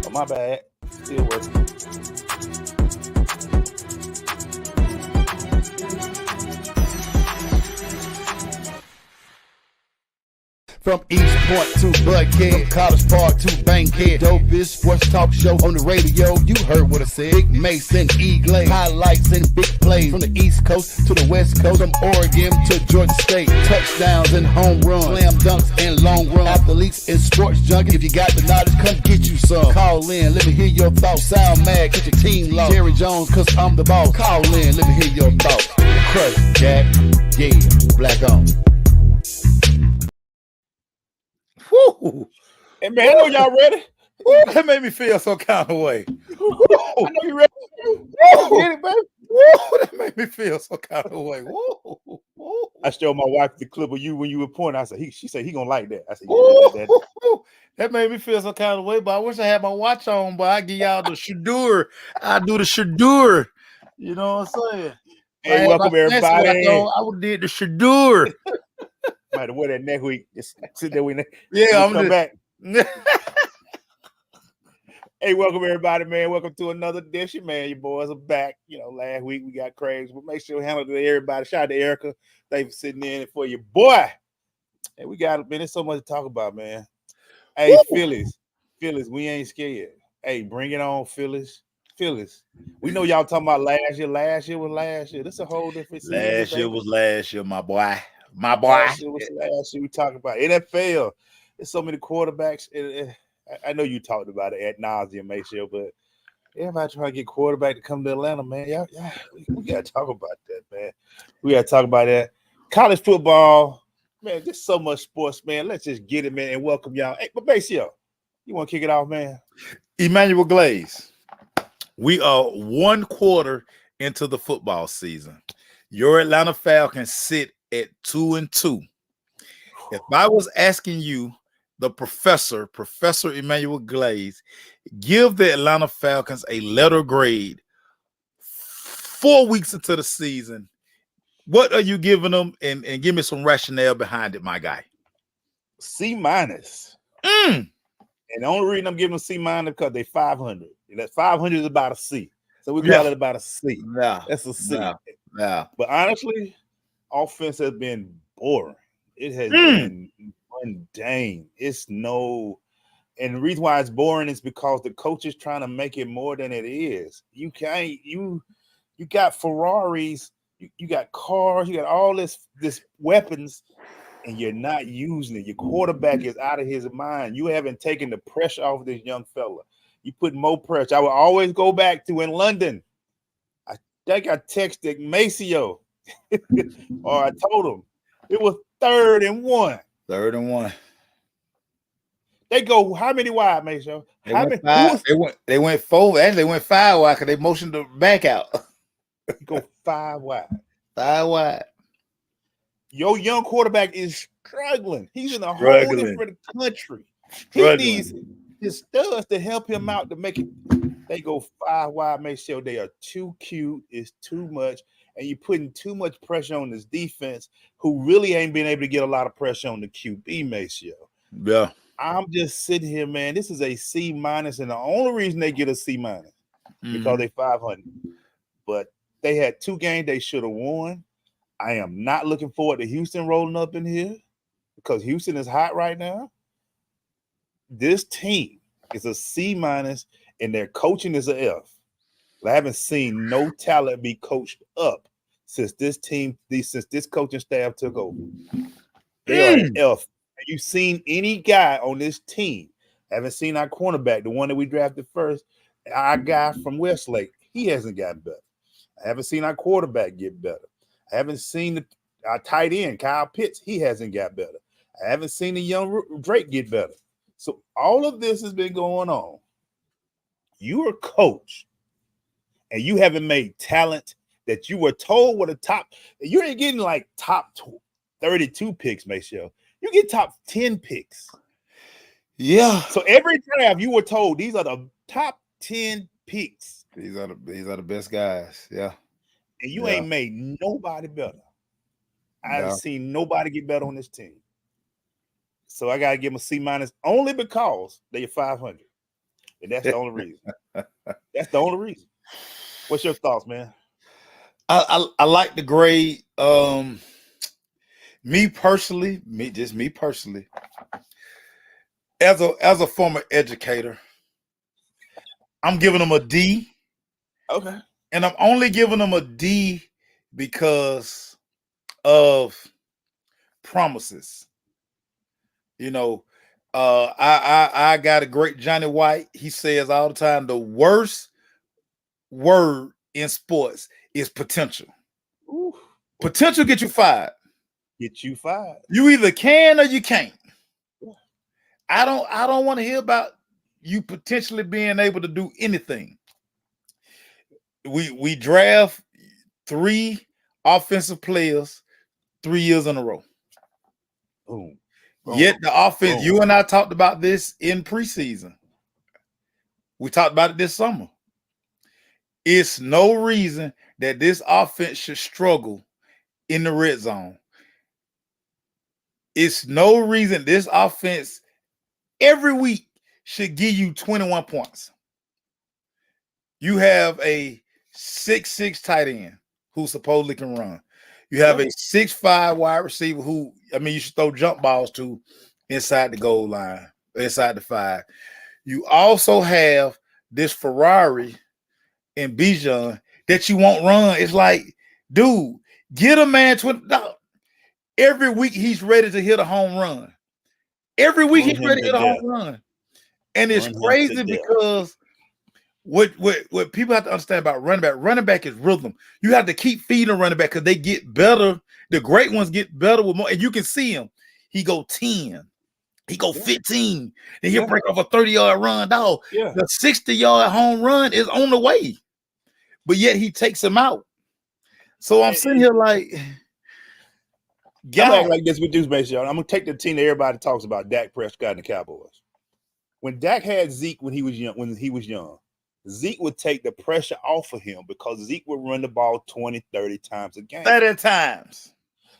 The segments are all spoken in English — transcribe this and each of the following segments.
Oh, my bad. Still working. From East Point to Buckhead, College Park to Bankhead, dopest sports talk show on the radio. You heard what I said. Big Mason, E-Glade, highlights and big plays from the East Coast to the West Coast, from Oregon to Georgia State. Touchdowns and home runs, slam dunks and long runs, athletes and sports junkies. If you got the knowledge, come get you some. Call in, let me hear your thoughts. Sound mad, get your team lost. Jerry Jones, cause I'm the boss. Call in, let me hear your thoughts. Crush, Jack, yeah, black on. Woo! Hey, man, I know y'all ready. That made me feel some kind of way. I know you ready. Get it, baby. That made me feel some kind of way. I showed my wife the clip of you when you were pointing. I said, she said he gonna like that. I said, yeah, that made me feel some kind of way. But I wish I had my watch on. But I give y'all the shadur. I do the shadur. You know what I'm saying? Hey, welcome everybody. I would did the shadur. Might have wear that next week. Just sit there with Yeah, I'm come back. Hey, welcome everybody, man. Welcome to another edition, man. Your boys are back. You know, last week we got Craig's, but make sure we handle it to everybody. Shout out to Erica. Thanks for sitting in for your boy. Hey, we got, man, there's so much to talk about, man. Hey, Phillies, we ain't scared. Hey, bring it on, Phillies. We know y'all talking about last year. Last year was last year. This is a whole different season. Last year was last year, my boy. Last year was last year. We talking about NFL. There's so many quarterbacks. I know you talked about it ad nauseum, Maceo, but everybody trying to get quarterback to come to Atlanta, man. Yeah, we gotta talk about that, man. We gotta talk about that. College football, man. There's so much sports, man. Let's just get it, man, and welcome y'all. Hey, but Maceo, you want to kick it off, man? Emmanuel Glaze. We are 1 quarter into the football season. Your Atlanta Falcons sit at 2-2. If I was asking you, the Professor Emmanuel Glaze, give the Atlanta Falcons a letter grade 4 weeks into the season, what are you giving them? And give me some rationale behind it, my guy. C-. And the only reason I'm giving them C- because they 500. And that 500 is about a C. So we call it about a C. That's a C. Yeah. But honestly, offense has been boring. It has been mundane. It's no, and the reason why it's boring is because the coach is trying to make it more than it is. You can't, you got Ferraris, you got cars, you got all this weapons, and you're not using it. Your quarterback is out of his mind. You haven't taken the pressure off this young fella. You put more pressure. I will always go back to in London. I think I texted Maceo, or I told him it was 3rd and 1. 3rd and 1. They go how many wide, Maceo? They went 4 and they went 5 wide because they motioned the back out. Go 5 wide. 5 wide. Your young quarterback is struggling. He's in a whole different country. He needs his studs to help him out to make it. They go 5 wide, Maceo. They are too cute. It's too much. And you're putting too much pressure on this defense, who really ain't been able to get a lot of pressure on the QB, Maceo. Yeah. I'm just sitting here, man. This is a C-, and the only reason they get a C- because they 500. But they had 2 games they should have won. I am not looking forward to Houston rolling up in here because Houston is hot right now. This team is a C-, and their coaching is an F. I haven't seen no talent be coached up since this coaching staff took over. They are an F. Have you seen any guy on this team? Haven't seen our cornerback, the one that we drafted first, our guy from Westlake. He hasn't gotten better. I haven't seen our quarterback get better. I haven't seen our tight end, Kyle Pitts. He hasn't got better. I haven't seen the young Drake get better. So all of this has been going on. You are coach, and you haven't made talent that you were told were the top. You ain't getting like top 32 picks, Maceo. You get top 10 picks. Yeah. So every draft you were told these are the top 10 picks. These are the best guys. Yeah. And you ain't made nobody better. I haven't seen nobody get better on this team. So I gotta give them a C minus only because they're 500, and that's the only reason. That's the only reason. What's your thoughts, man? I like the grade. Me personally, as a former educator, I'm giving them a D. Okay. And I'm only giving them a D because of promises. You know, I got a great Johnny White. He says all the time, the worst word in sports is potential. Ooh. Potential get you fired. Get you fired. You either can or you can't. I don't want to hear about you potentially being able to do anything. We draft 3 offensive players 3 years in a row. Boom. Yet the offense, you and I talked about this in preseason. We talked about it this summer. It's no reason that this offense should struggle in the red zone. It's no reason this offense every week should give you 21 points. You have a 6'6" tight end who supposedly can run. You have a 6'5" wide receiver who, you should throw jump balls to inside the goal line, inside the 5. You also have this Ferrari and Bijan that you won't run. It's like, dude, get a man 20. Every week he's ready to hit a home run. Every week he's ready to hit a home run. And it's crazy because what people have to understand about running back is rhythm. You have to keep feeding running back because they get better. The great ones get better with more, and you can see him. He go 10, he go 15, then he'll break off a 30-yard run. Dog, the 60-yard home run is on the way, but yet he takes him out. So I'm sitting here like, I'm like this with this, basically. I'm gonna take the team that everybody talks about, Dak Prescott and the Cowboys. When Dak had Zeke when he was young, Zeke would take the pressure off of him because Zeke would run the ball 20, 30 times a game. 30 times.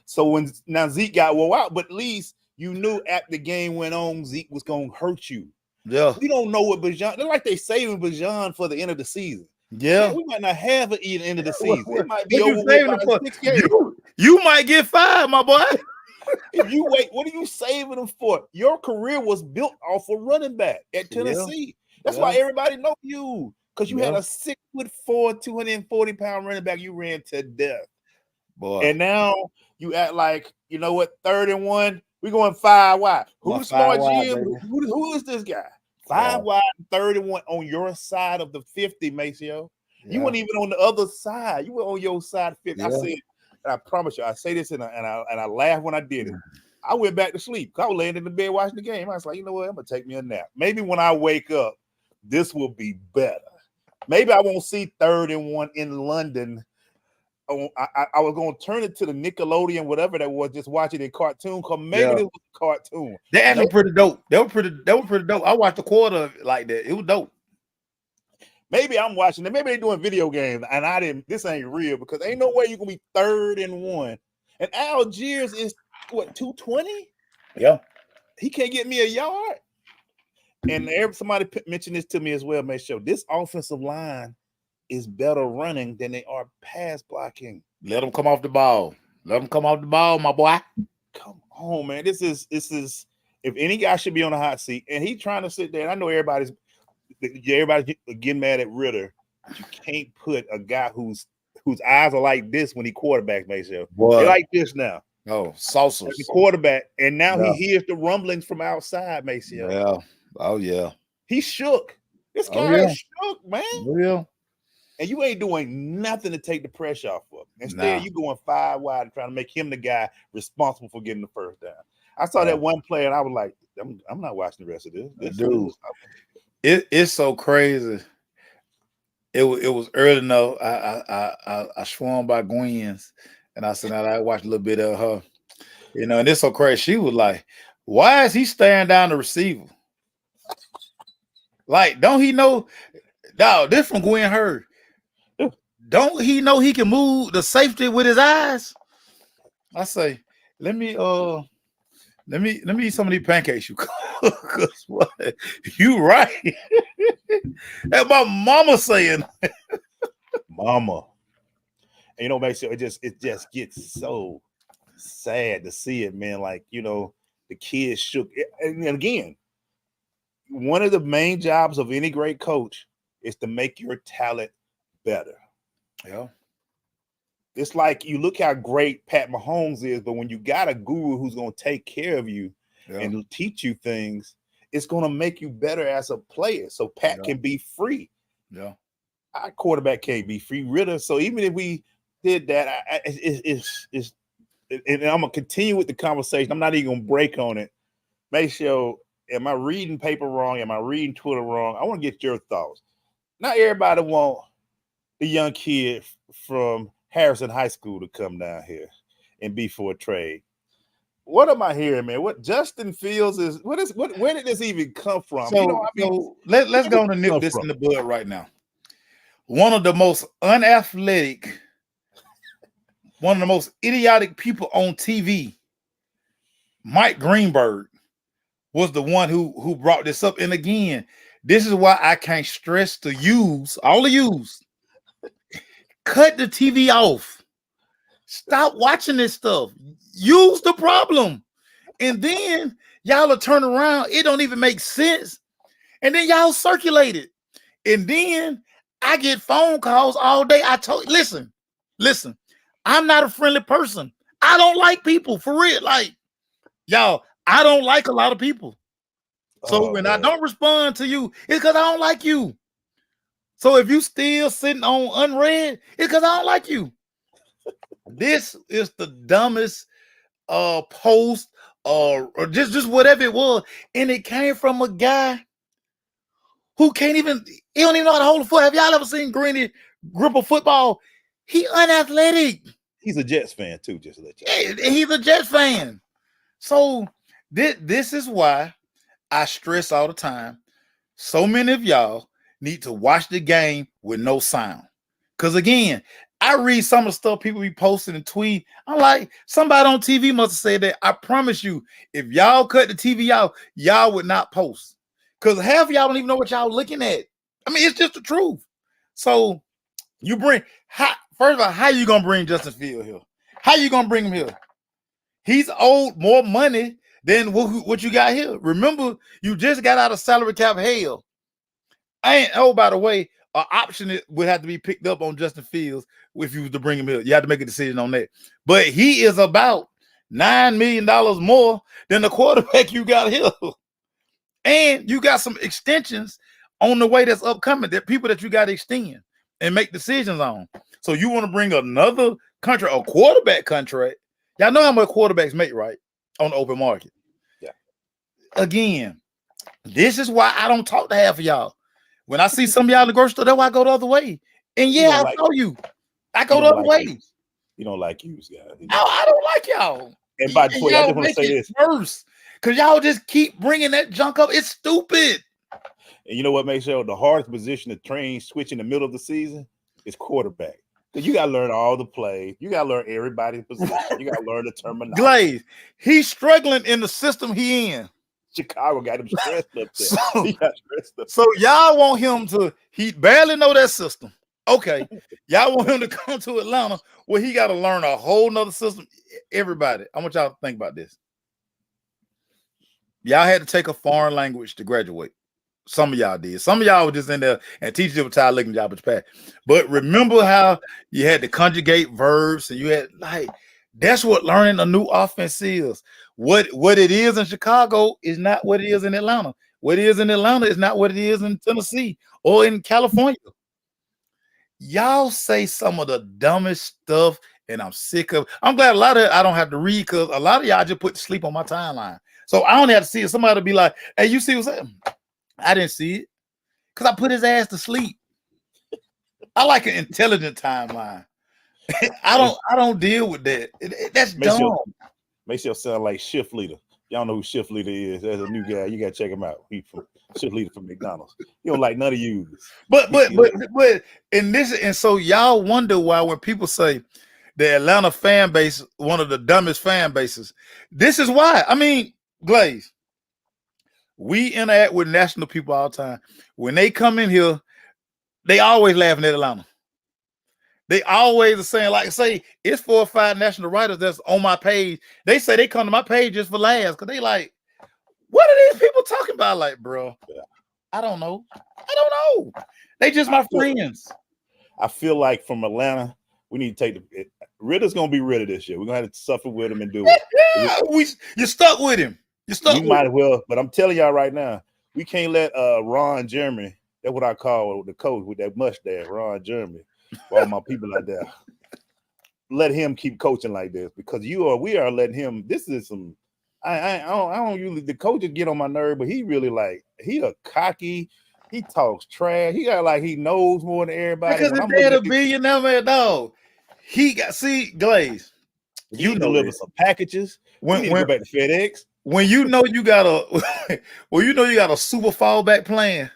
So when now Zeke got wore out, but at least you knew after the game went on, Zeke was going to hurt you. Yeah. We don't know what Bijan, they're like they saving Bijan for the end of the season. Yeah. We might not have an end of the season. It might be over for 6 games. You might get fired, my boy. If you wait, what are you saving them for? Your career was built off a running back at Tennessee. That's why everybody know you, because you had a 6'4", 240-pound running back you ran to death. Boy. And now you act like, you know what, 3rd and 1, we're going 5 wide. Who's smart GM? Who is this guy? 5 wide, 3rd and 1 on your side of the 50, Maceo. You weren't even on the other side. You were on your side 50. I said, and I promise you, I say this and I laughed when I did it. I went back to sleep. I was laying in the bed watching the game. I was like, you know what? I'm gonna take me a nap. Maybe when I wake up, this will be better. Maybe I won't see 3rd and 1 in London. I was gonna turn it to the Nickelodeon, whatever that was, just watch it in cartoon. Cause maybe this was a cartoon. They actually pretty dope. They were pretty dope. I watched a quarter of it like that. It was dope. Maybe I'm watching it. Maybe they're doing video games, and I didn't. This ain't real because ain't no way you can be 3rd and 1. And Algiers is what 220. Yeah, he can't get me a yard. And somebody mentioned this to me as well. Make sure this offensive line is better running than they are pass blocking. Let them come off the ball. Let them come off the ball, my boy. Come on, man. This is if any guy should be on the hot seat, and he trying to sit there. And I know everybody's getting mad at Ritter. You can't put a guy whose eyes are like this when he quarterback, Maceo. They're like this now. Oh, saucers. Like the quarterback, and now he hears the rumblings from outside, Maceo. Yeah. Oh yeah. He shook. This guy is shook, man. Yeah. And you ain't doing nothing to take the pressure off of him. Instead, you going 5 wide and trying to make him the guy responsible for getting the first down. I saw that one play, and I was like, I'm not watching the rest of this. Dude, it's so crazy. It was early enough. I swung by Gwen's, and I said, now I watched a little bit of her. You know, and it's so crazy. She was like, why is he staring down the receiver? Like, don't he know? Dog, this from Gwen Hurd. Don't he know he can move the safety with his eyes? I say, let me Let me eat some of these pancakes you cook. 'Cause what? You right. That's my mama saying. Mama. And, make sure it just gets so sad to see it, man. Like, the kids shook. And again, one of the main jobs of any great coach is to make your talent better. Yeah. It's like you look how great Pat Mahomes is, but when you got a guru who's going to take care of you and teach you things, it's going to make you better as a player. So Pat can be free. Yeah. Our quarterback can't be free. Ritter. So even if we did that, and I'm going to continue with the conversation. I'm not even going to break on it. Make sure, am I reading paper wrong? Am I reading Twitter wrong? I want to get your thoughts. Not everybody want the young kid from Harrison High School to come down here and be for a trade. What am I hearing, man? What Justin Fields is? Where did this even come from? So, let's go and nip this in the bud right now. One of the most unathletic, one of the most idiotic people on TV, Mike Greenberg, was the one who brought this up. And again, this is why I can't stress to use cut the TV off. Stop watching this stuff. Use the problem. And then y'all will turn around. It don't even make sense. And then y'all circulate it. And then I get phone calls all day. Listen, I'm not a friendly person. I don't like people for real. Like, y'all, I don't like a lot of people. So when I don't respond to you, it's because I don't like you. So if you still sitting on unread, it's because I don't like you. This is the dumbest post or just whatever it was. And it came from a guy who he don't even know how to hold a foot. Have y'all ever seen Greeny grip a football? He unathletic. He's a Jets fan too, just to let you know. Yeah, he's a Jets fan. So this is why I stress all the time. So many of y'all need to watch the game with no sound. Because again, I read some of the stuff people be posting and tweet. I'm like, somebody on TV must have said that. I promise you, if y'all cut the TV out, y'all would not post. Because half of y'all don't even know what y'all looking at. I mean, it's just the truth. So you first of all, how you gonna bring Justin Fields here? How you gonna bring him here? He's owed more money than what you got here. Remember, you just got out of salary cap hell. By the way, an option would have to be picked up on Justin Fields if you was to bring him here. You have to make a decision on that. But he is about $9 million more than the quarterback you got here. And you got some extensions on the way that's upcoming, that people that you got to extend and make decisions on. So you want to bring another contract, a quarterback contract. Y'all know how much quarterbacks make, right? On the open market. Yeah. Again, this is why I don't talk to half of y'all. When I see some of y'all in the grocery store, that's why I go the other way. And yeah, I told you. I go the other way. You don't like you, guys. I don't like y'all. And by the way, I just want to say this. Worse. Because y'all just keep bringing that junk up. It's stupid. And you know what makes sure the hardest position to train switch in the middle of the season is quarterback. Because you got to learn all the plays. You got to learn everybody's position. You got to learn the terminology. Glaze, he's struggling in the system he in. Chicago got him stressed up there. He got stressed up. So y'all want him to, he barely know that system. Okay. Y'all want him to come to Atlanta where he got to learn a whole nother system. Everybody, I want y'all to think about this. Y'all had to take a foreign language to graduate. Some of y'all did. Some of y'all were just in there and teachers were tired looking at y'all, but But remember how you had to conjugate verbs and you had that's what learning a new offense is. What it is in Chicago is not what it is in Atlanta. What it is in Atlanta is not what it is in Tennessee or in California. Y'all say some of the dumbest stuff, and I'm sick of. I'm glad a lot of it I don't have to read because a lot of y'all just put sleep on my timeline. So I only have to see it. Somebody be like, "Hey, you see what's happening?" I didn't see it because I put his ass to sleep. I like an intelligent timeline. I don't deal with that. That's dumb. Makes you sound like Shift Leader. Y'all know who Shift Leader is. There's a new guy. You gotta check him out. He's from Shift Leader from McDonald's. You don't like none of you. But so y'all wonder why when people say the Atlanta fan base, one of the dumbest fan bases. This is why. I mean, Glaze, we interact with national people all the time. When they come in here, they always laughing at Atlanta. They always are saying, like, say, it's 4 or 5 national writers that's on my page. They say they come to my page just for laughs because they like, what are these people talking about? Like, bro, I don't know. They just my friends. I feel like from Atlanta, we need to take the Ritter's gonna be Ritter this year. We're gonna have to suffer with him and do it. You're stuck with him. You're stuck. We might as well, but I'm telling y'all right now, we can't let Ron Jeremy. That's what I call the coach with that mustache, Ron Jeremy. For all my people out there, let him keep coaching like this because we are letting him. This is some. I don't usually the coaches get on my nerve, but he really like he a cocky. He talks trash. He got like he knows more than everybody. Because if they had a billionaire man, dog, he got Glaze. You deliver some packages. When go back to FedEx. When you know you got a super fallback plan,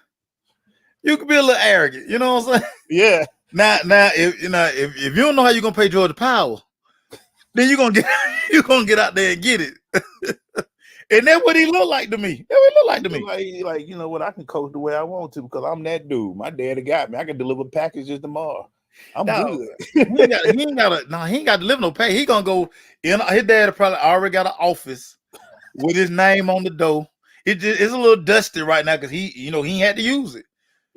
you can be a little arrogant. You know what I'm saying? Yeah. Now, if you don't know how you're gonna pay Georgia Power, then you're gonna get out there and get it. And that's what he looked like to me. Like, you know what? I can coach the way I want to because I'm that dude. My daddy got me. I can deliver packages tomorrow. I'm good. he ain't got to deliver no pay. He gonna go in. His dad probably already got an office with his name on the door. It's a little dusty right now because he ain't had to use it.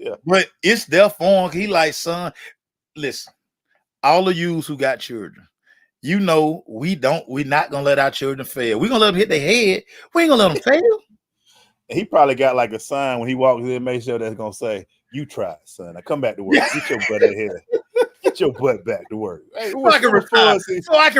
Yeah, but it's their phone. He like, son, listen, all of you who got children, we're not gonna let our children fail. We're gonna let them hit their head. We ain't gonna let them fail. He probably got like a sign when he walks in, make sure that's gonna say, "You tried, son. Now come back to work. Get your butt out here. Get your butt back to work." Hey, so I can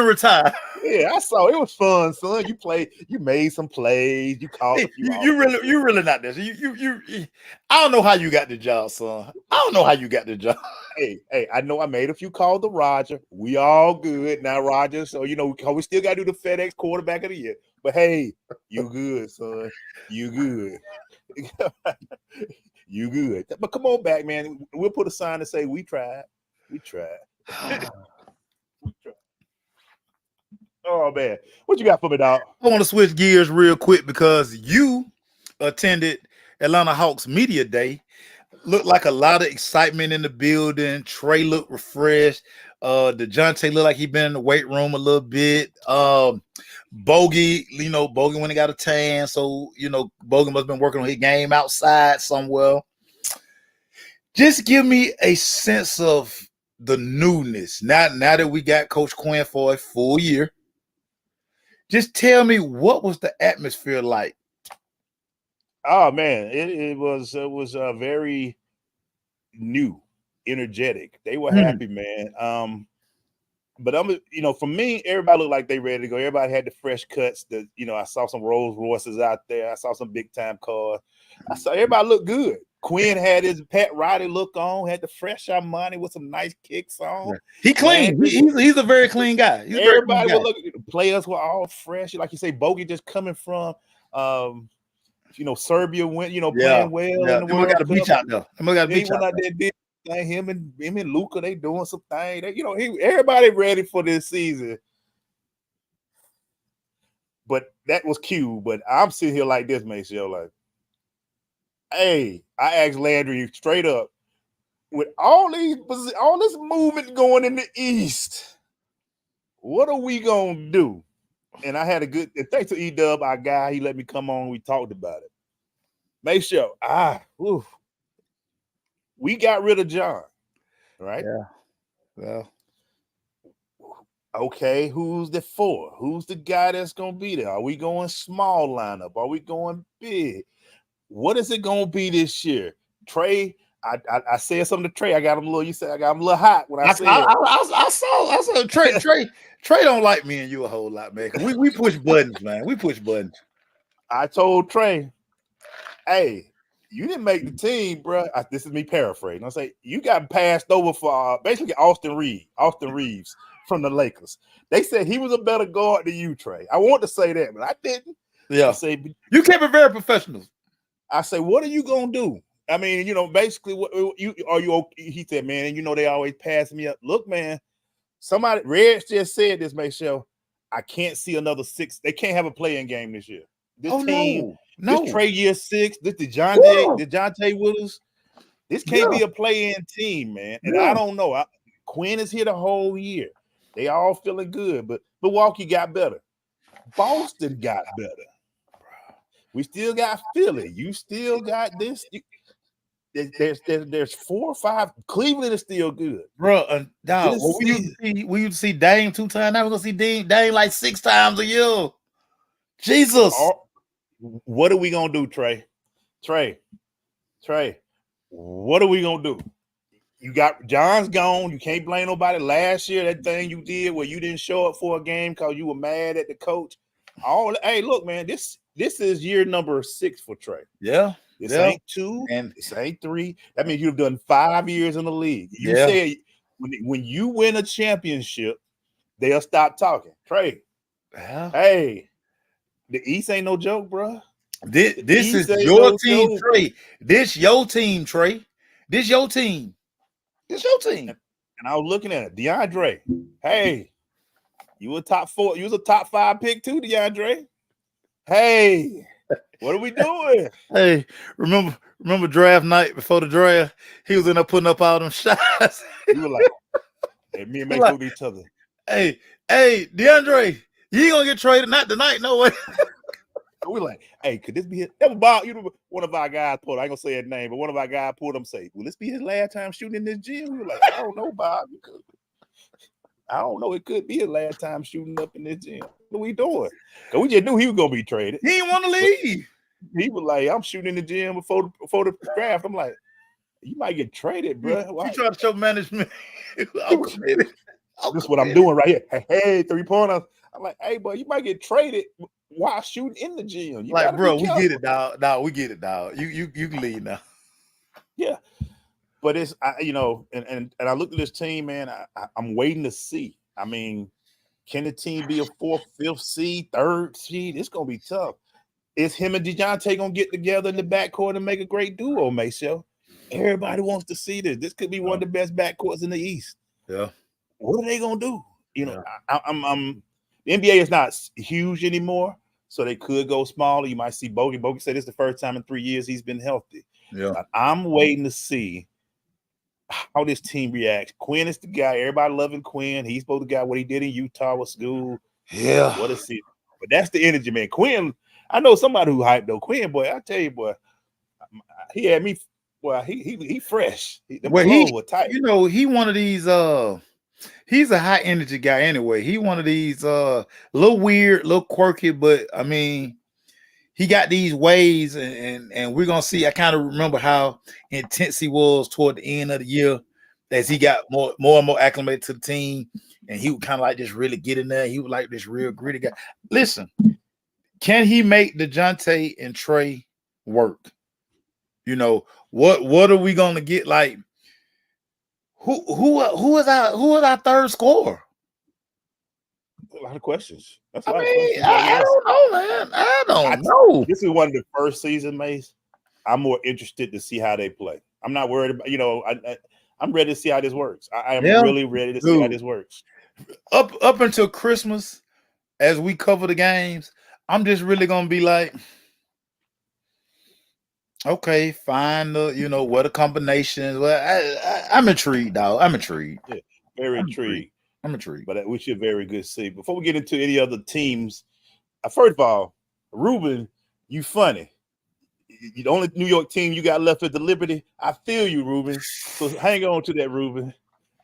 retire. Yeah, I saw it was fun, son. You made some plays. You called. You really not this. I don't know how you got the job, son. I don't know how you got the job. Hey, I know I made a few calls to Roger. We all good now, Roger. So we still gotta do the FedEx quarterback of the year. But hey, you good, son. You good. You good. But come on back, man. We'll put a sign to say we tried. We tried. Oh man, what you got for me, dog? I want to switch gears real quick because you attended Atlanta Hawks Media Day. Looked like a lot of excitement in the building. Trey looked refreshed. DeJounte looked like he been in the weight room a little bit. Bogey, Bogey when he got a tan, so Bogey must have been working on his game outside somewhere. Just give me a sense of the newness. Now that we got Coach Quinn for a full year, just tell me what was the atmosphere like? Oh man, it was very new, energetic. They were happy, man. But for me, everybody looked like they ready to go. Everybody had the fresh cuts. I saw some Rolls Royces out there. I saw some big time cars. I saw everybody look good. Quinn had his Pat Riley look on, had the fresh Armani with some nice kicks on. He clean. He's a very clean guy. Everybody would look. Players were all fresh, like you say. Bogey just coming from, Serbia went, playing well. Yeah. In the World got a beach out there. Got a beach out there. Did him and Luka, they doing some thing. Everybody ready for this season. But that was cute. But I'm sitting here like this, Maceo, like, hey, I asked Landry straight up, with all this movement going in the East, what are we gonna do? And I had thanks to E-Dub, our guy, he let me come on. We talked about it. Make sure, we got rid of John, right? Yeah. Well, okay, who's the 4? Who's the guy that's gonna be there? Are we going small lineup? Are we going big? What is it gonna be this year? Trey, I said something to Trey. I got him a little hot when I said I saw Trey don't like me and you a whole lot, man. We push buttons, man. We push buttons. I told Trey, hey, you didn't make the team, bro. This is me paraphrasing. I say you got passed over for basically Austin Reeves from the Lakers. They said he was a better guard than you, Trey. I want to say that, but I didn't. Yeah. I say you kept it very professional. I say, what are you gonna do? I mean, basically, what are you? Okay? He said, man, they always pass me up. Look, man, somebody Reds just said this, Maceo. I can't see another 6. They can't have a play-in game this year. This team, no. this Trey year 6, this Yeah. DeJounte Williams. This can't be a play-in team, man. And I don't know. Quinn is here the whole year. They all feeling good, but Milwaukee got better. Boston got better. We still got Philly. You still got this. There's 4 or 5. Cleveland is still good, bro. We used to see Dame 2 times. Now we're gonna see Dame like 6 times a year. Jesus. What are we gonna do, Trey? Trey. What are we gonna do? You got John's gone. You can't blame nobody. Last year, that thing you did where you didn't show up for a game because you were mad at the coach. Hey, look, man, this is year number 6 for Trey. Yeah. This ain't 2, and this ain't 3. That means you've done 5 years in the league. You said when you win a championship, they'll stop talking. Trey, hey, the East ain't no joke, bro. This is your team, Trey. This your team, Trey. This your team. This your team. And I was looking at it. DeAndre, hey, you a top 4. You was a top 5 pick too, DeAndre. Hey, what are we doing? Hey, remember draft night before the draft? He was in there putting up all them shots. You were like, hey, me and Mace with each other. Hey, DeAndre, you ain't gonna get traded. Not tonight, no way. We're like, hey, could this be it? That was Bob. You know, one of our guys pulled. I ain't gonna say his name, but one of our guys pulled him. Say, will this be his last time shooting in this gym? We were like, I don't know, Bob. I don't know. It could be his last time shooting up in this gym. What are we doing? Because we just knew he was gonna be traded. He didn't want to leave. He was like, I'm shooting in the gym before the draft. I'm like, you might get traded, bro. You trying to show management? This is what I'm doing right here. Hey, 3-pointer. I'm like, hey, boy, you might get traded while shooting in the gym. You like, bro, we get it, dog. No, we get it, dog. You can leave now. Yeah, but it's and I look at this team, man. I'm waiting to see. I mean, can the team be a 4th, 5th seed, 3rd seed? It's gonna be tough. Is him and DeJounte gonna get together in the backcourt and make a great duo, Maceo? Everybody wants to see this. This could be one of the best backcourts in the East. Yeah. What are they gonna do? I'm the NBA is not huge anymore, so they could go smaller. You might see Bogey. Bogey said this is the first time in 3 years he's been healthy. Yeah. But I'm waiting to see how this team reacts. Quinn is the guy. Everybody loving Quinn. He's supposed to got what he did in Utah with school. Yeah. What a season. But that's the energy, man. Quinn, I know somebody who hyped though. Quinn, boy, I tell you, boy, he had me. Well, he fresh. Well, tight. You know, he one of these. He's a high energy guy anyway. He one of these little weird, little quirky, but I mean, he got these ways, and we're gonna see. I kind of remember how intense he was toward the end of the year as he got more and more acclimated to the team, and he would kind of like just really get in there. He was like this real gritty guy. Listen, can he make DeJounte and Trey work? You know, what are we gonna get like? Who is our third scorer? A lot of questions. That's I don't know, man. I don't know. This is one of the first season, Mace. I'm more interested to see how they play. I'm not worried about, I'm ready to see how this works. I am really ready to see how this works. Up until Christmas, as we cover the games, I'm just really gonna be like, okay, fine. What a combination. Well, I'm intrigued, dog. I'm intrigued. Yeah, very intrigued. I'm intrigued. But we should very good see. Before we get into any other teams, first of all, Ruben, you funny. The only New York team you got left at the Liberty. I feel you, Ruben. So hang on to that, Ruben.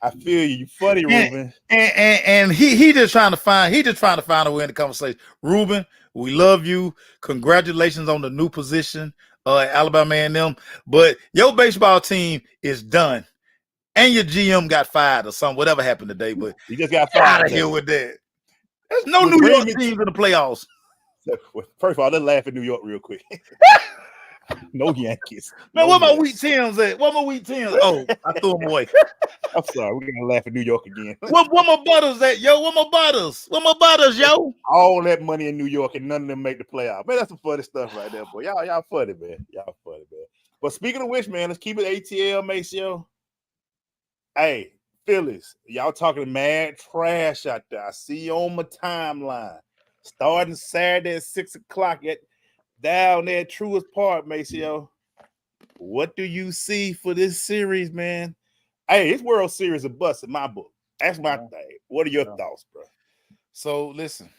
I feel you. You funny, Ruben. And he just trying to find a way in the conversation. Ruben, we love you. Congratulations on the new position. Alabama A&M, but your baseball team is done, and your GM got fired or something. Whatever happened today, but he just got fired. Out of here with that. There's no New York teams in the playoffs. First of all, let's laugh at New York real quick. No Yankees. Man, where my weak teams at? Where my weak teams? Oh, I threw them away. I'm sorry. We're gonna laugh at New York again. Where my butters at, yo? Where my butters? Where my butters, yo? All that money in New York and none of them make the playoff. Man, that's some funny stuff right there, boy. Y'all funny, man. Y'all funny, man. But speaking of which, man, let's keep it ATL, Maceo. Hey, Phillies, y'all talking mad trash out there. I see you on my timeline. Starting Saturday at 6:00 down there at Truist Park, Maceo. What do you see for this series, man? Hey, it's World Series a bust in my book. That's my thing. What are your thoughts, bro? So listen,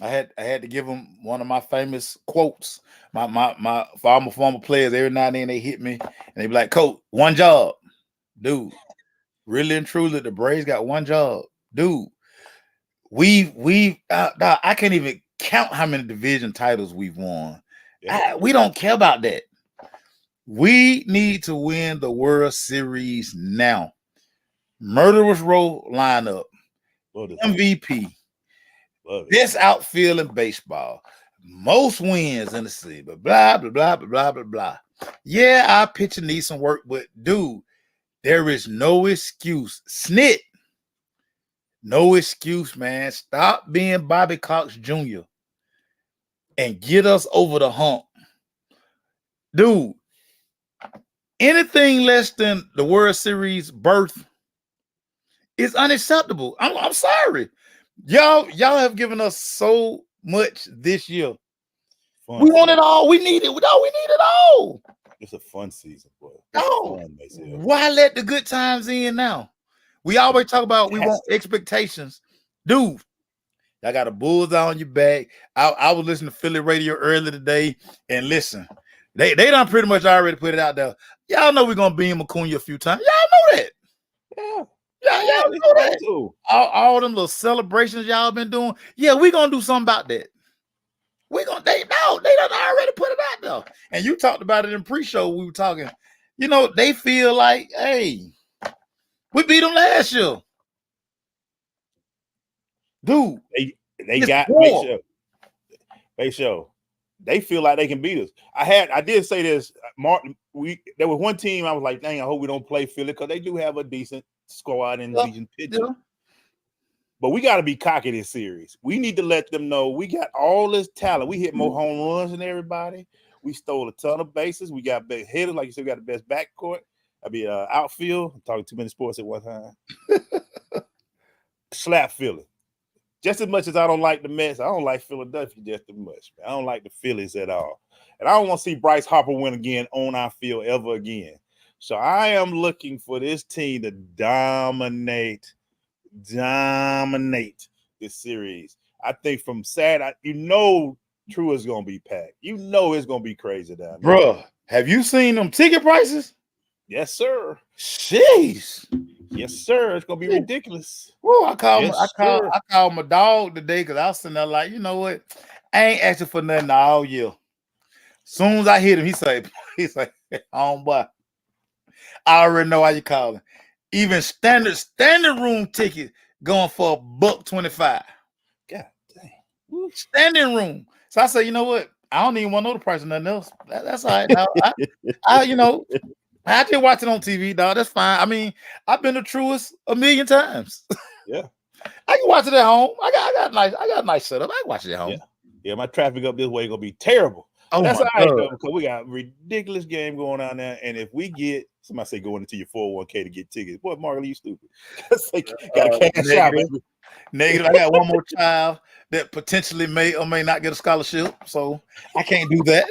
I had to give him one of my famous quotes. My former players, every now and then they hit me and they be like, "Coach, one job, dude. Really and truly, the Braves got one job, dude. I can't even count how many division titles we've won. Yeah. We don't care about that. We need to win the World Series now. Murderous Row lineup, MVP, best outfield in baseball, most wins in the city, but blah, blah, blah, blah, blah, blah, blah. Yeah, our pitcher needs some work, but dude, there is no excuse. Snit, no excuse, man. Stop being Bobby Cox Jr. and get us over the hump. Dude, anything less than the World Series berth is unacceptable. I'm sorry. Y'all have given us so much this year. We want it all. We need it. No, we need it all. It's a fun season, boy. Why let the good times in now? We always talk about we want expectations. Dude, I got a bullseye on your back. I was listening to Philly radio earlier today, and listen, they done pretty much already put it out there. Y'all know we're gonna beam Acuna a few times. Y'all know that. Yeah. Y'all know that. All them little celebrations y'all been doing. Yeah, we gonna do something about that. They done already put it out there. And you talked about it in pre-show. We were talking, they feel like, hey, we beat them last year. Dude, they got make sure. They feel like they can beat us. I did say this, Martin. There was one team I was like, dang, I hope we don't play Philly because they do have a decent squad and decent pitcher. Yeah. But we got to be cocky this series. We need to let them know we got all this talent. We hit more home runs than everybody. We stole a ton of bases. We got big hitters, like you said. We got the best backcourt. Outfield. I'm talking too many sports at one time. Slap Philly. Just as much as I don't like the Mets, I don't like Philadelphia just as much. Man. I don't like the Phillies at all. And I don't want to see Bryce Harper win again on our field ever again. So I am looking for this team to dominate this series. I think from Saturday, True is going to be packed. It's going to be crazy down there. Bruh, have you seen them ticket prices? Yes, sir. Jeez. Yes, sir. It's gonna be ridiculous. Whoa, I called my dog today because I was sitting there like, you know what? I ain't asking for nothing all year. Soon as I hit him, he's like, homeboy, I already know why you calling. Even standard room ticket going for $125. God dang. Standing room. So I said, you know what? I don't even want to know the price of nothing else. That's all right. Now, I just watch it on TV, dog. That's fine. I mean, I've been to Truist 1,000,000 times. Yeah. I can watch it at home. I got a nice setup. I can watch it at home. Yeah, my traffic up this way gonna be terrible. Oh, that's all right though, because we got a ridiculous game going on there. And if we get somebody say going into your 401k to get tickets, boy, Marley, you stupid. Got to cash out, baby. Negative. I got one more child that potentially may or may not get a scholarship, so I can't do that.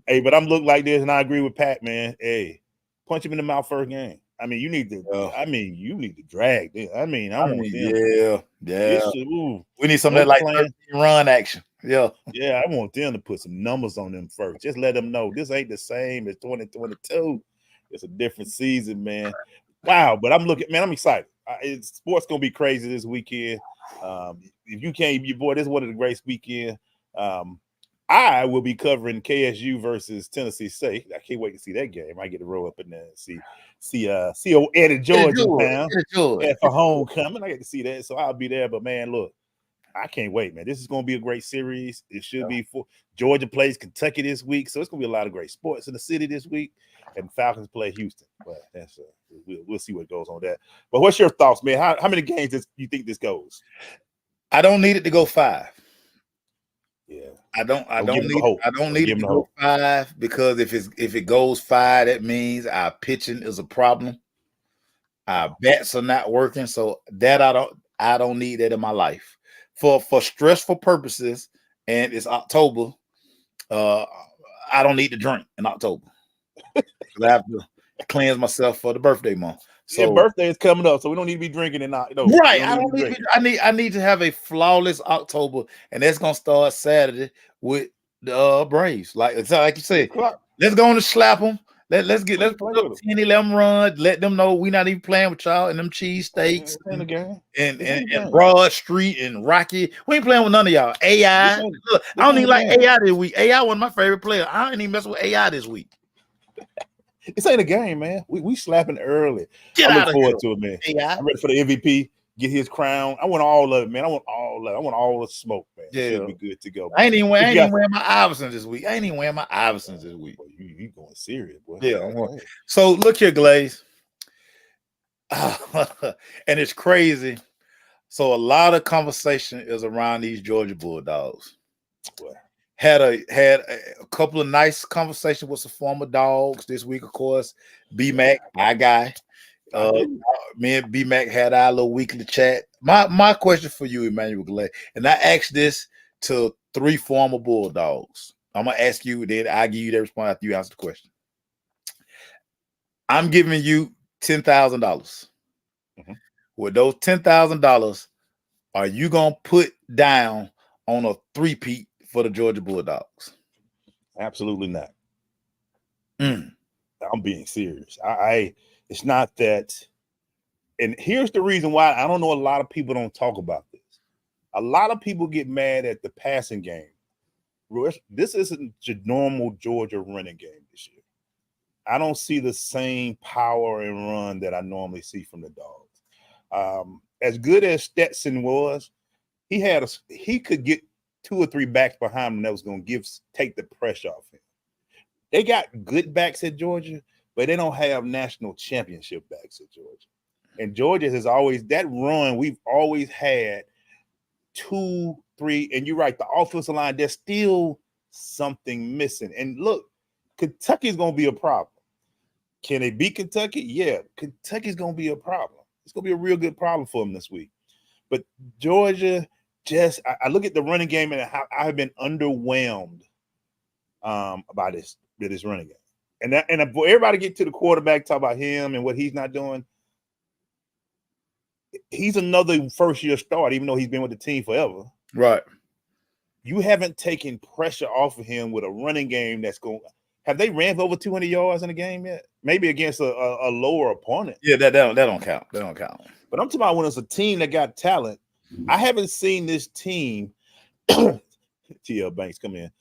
Hey, but I'm looking like this, and I agree with Pat, man. Hey, punch him in the mouth first game. I mean, you need to drag this. I want them. Yeah. We need some of that like run action. Yeah. Yeah, I want them to put some numbers on them first. Just let them know this ain't the same as 2022. It's a different season, man. Wow, but I'm excited. Sports gonna be crazy this weekend. If you can't, boy, this is one of the great weekend. I will be covering KSU versus Tennessee State. I can't wait to see that game. I get to roll up in there and see old Eddie George in town for homecoming. I get to see that, so I'll be there. But man, look, I can't wait, man. This is going to be a great series. It should be for Georgia plays Kentucky this week, so it's going to be a lot of great sports in the city this week. And Falcons play Houston. But that's we'll see what goes on that. But what's your thoughts, man? How many games do you think this goes? I don't need it to go 5. Yeah. I don't give him the need hope. I don't Don't need give it him to the go hope. 5 because if it goes 5, that means our pitching is a problem. Our bats are not working, so that I don't need that in my life for stressful purposes. And it's October. I don't need to drink in October because I have to cleanse myself for the birthday month. Your So birthday is coming up, so we don't need to be drinking in October. right, We I don't don't need to be need. drinking. I need to have a flawless October, and that's gonna start Saturday with the Braves. Like it's like you said, Clock. let's go on and slap them. Let's Play put up with 10, 11 runs. Let them know we not even playing with y'all and them cheese them. steaks This ain't a game. and This ain't a game. Broad Street and Rocky. We ain't playing with none of y'all. AI. This ain't- Look, I this don't ain't even a like game. AI this week. AI one of my favorite players. I ain't even mess with AI this week. This ain't a game, man. We slapping early. Get I out look of forward here, to it, man. AI. I'm ready for the MVP. Get his crown. I want all of it, man. I want all of it. I want all the smoke, man. Yeah. Should be good to go. I ain't even What you got? wearing my Iversons this week. I ain't even wearing my Iversons this week. Boy, you going serious, boy. Yeah, I'm going. So look here, Glaze. And it's crazy. So a lot of conversation is around these Georgia Bulldogs. Boy. Had a couple of nice conversations with some former dogs this week, of course. B-Mac, my guy. Me and B-Mac had our little weekly chat. My question for you, Emmanuel Glaze, and I asked this to 3 former Bulldogs. I'm gonna ask you, then I'll give you the response after you answer the question. I'm giving you $10,000. Mhm. With those $10,000, are you gonna put down on a 3-peat for the Georgia Bulldogs? Absolutely not. Mm. I'm being serious. It's not that. And here's the reason why I don't know a lot of people don't talk about this. A lot of people get mad at the passing game. This isn't your normal Georgia running game this year. I don't see the same power and run that I normally see from the Dogs. As good as Stetson was, he could get 2 or 3 backs behind him that was going to take the pressure off him. They got good backs at Georgia, but they don't have national championship backs at Georgia. And Georgia has always, that run, we've always had 2, 3, and you're right, the offensive line, there's still something missing. And look, Kentucky's going to be a problem. Can they beat Kentucky? Yeah, Kentucky's going to be a problem. It's going to be a real good problem for them this week. But Georgia, I look at the running game and how I have been underwhelmed by this running game. And for everybody get to the quarterback, talk about him and what he's not doing. He's another first-year start, even though he's been with the team forever. Right. You haven't taken pressure off of him with a running game that's going. Have they ran for over 200 yards in a game yet? Maybe against a lower opponent. Yeah, that don't count. That don't count. But I'm talking about when it's a team that got talent. I haven't seen this team, TL Banks come in,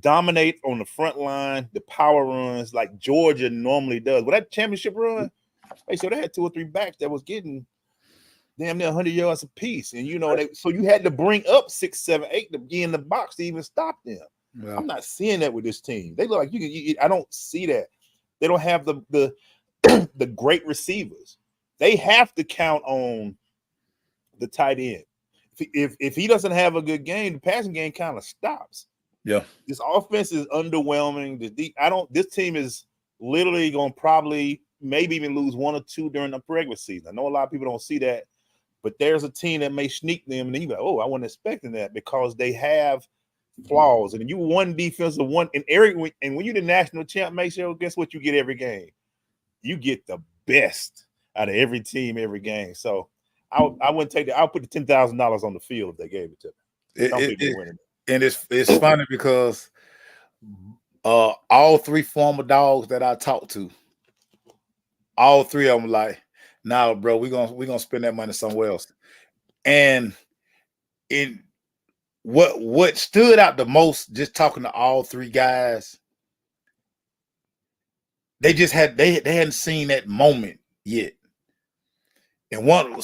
dominate on the front line, the power runs like Georgia normally does. With that championship run, so they had 2 or 3 backs that was getting damn near 100 yards apiece. And, so you had to bring up 6, 7, 8 to be in the box to even stop them. Yeah. I'm not seeing that with this team. They look like I don't see that. They don't have the the great receivers. They have to count on the tight end. If he doesn't have a good game, the passing game kind of stops. Yeah. This offense is underwhelming. This team is literally going to probably maybe even lose 1 or 2 during the regular season. I know a lot of people don't see that, but there's a team that may sneak them, and then you're like, oh, I wasn't expecting that because they have flaws. And you one defensive one, and Eric, and when you're the national champ, Maceo, guess what you get every game? You get the best out of every team, every game. So I wouldn't take that. I'll put the $10,000 on the field if they gave it to me. And it's funny because all 3 former dogs that I talked to, all 3 of them like, nah, bro, we're gonna spend that money somewhere else. And what stood out the most, just talking to all 3 guys, they hadn't seen that moment yet. And one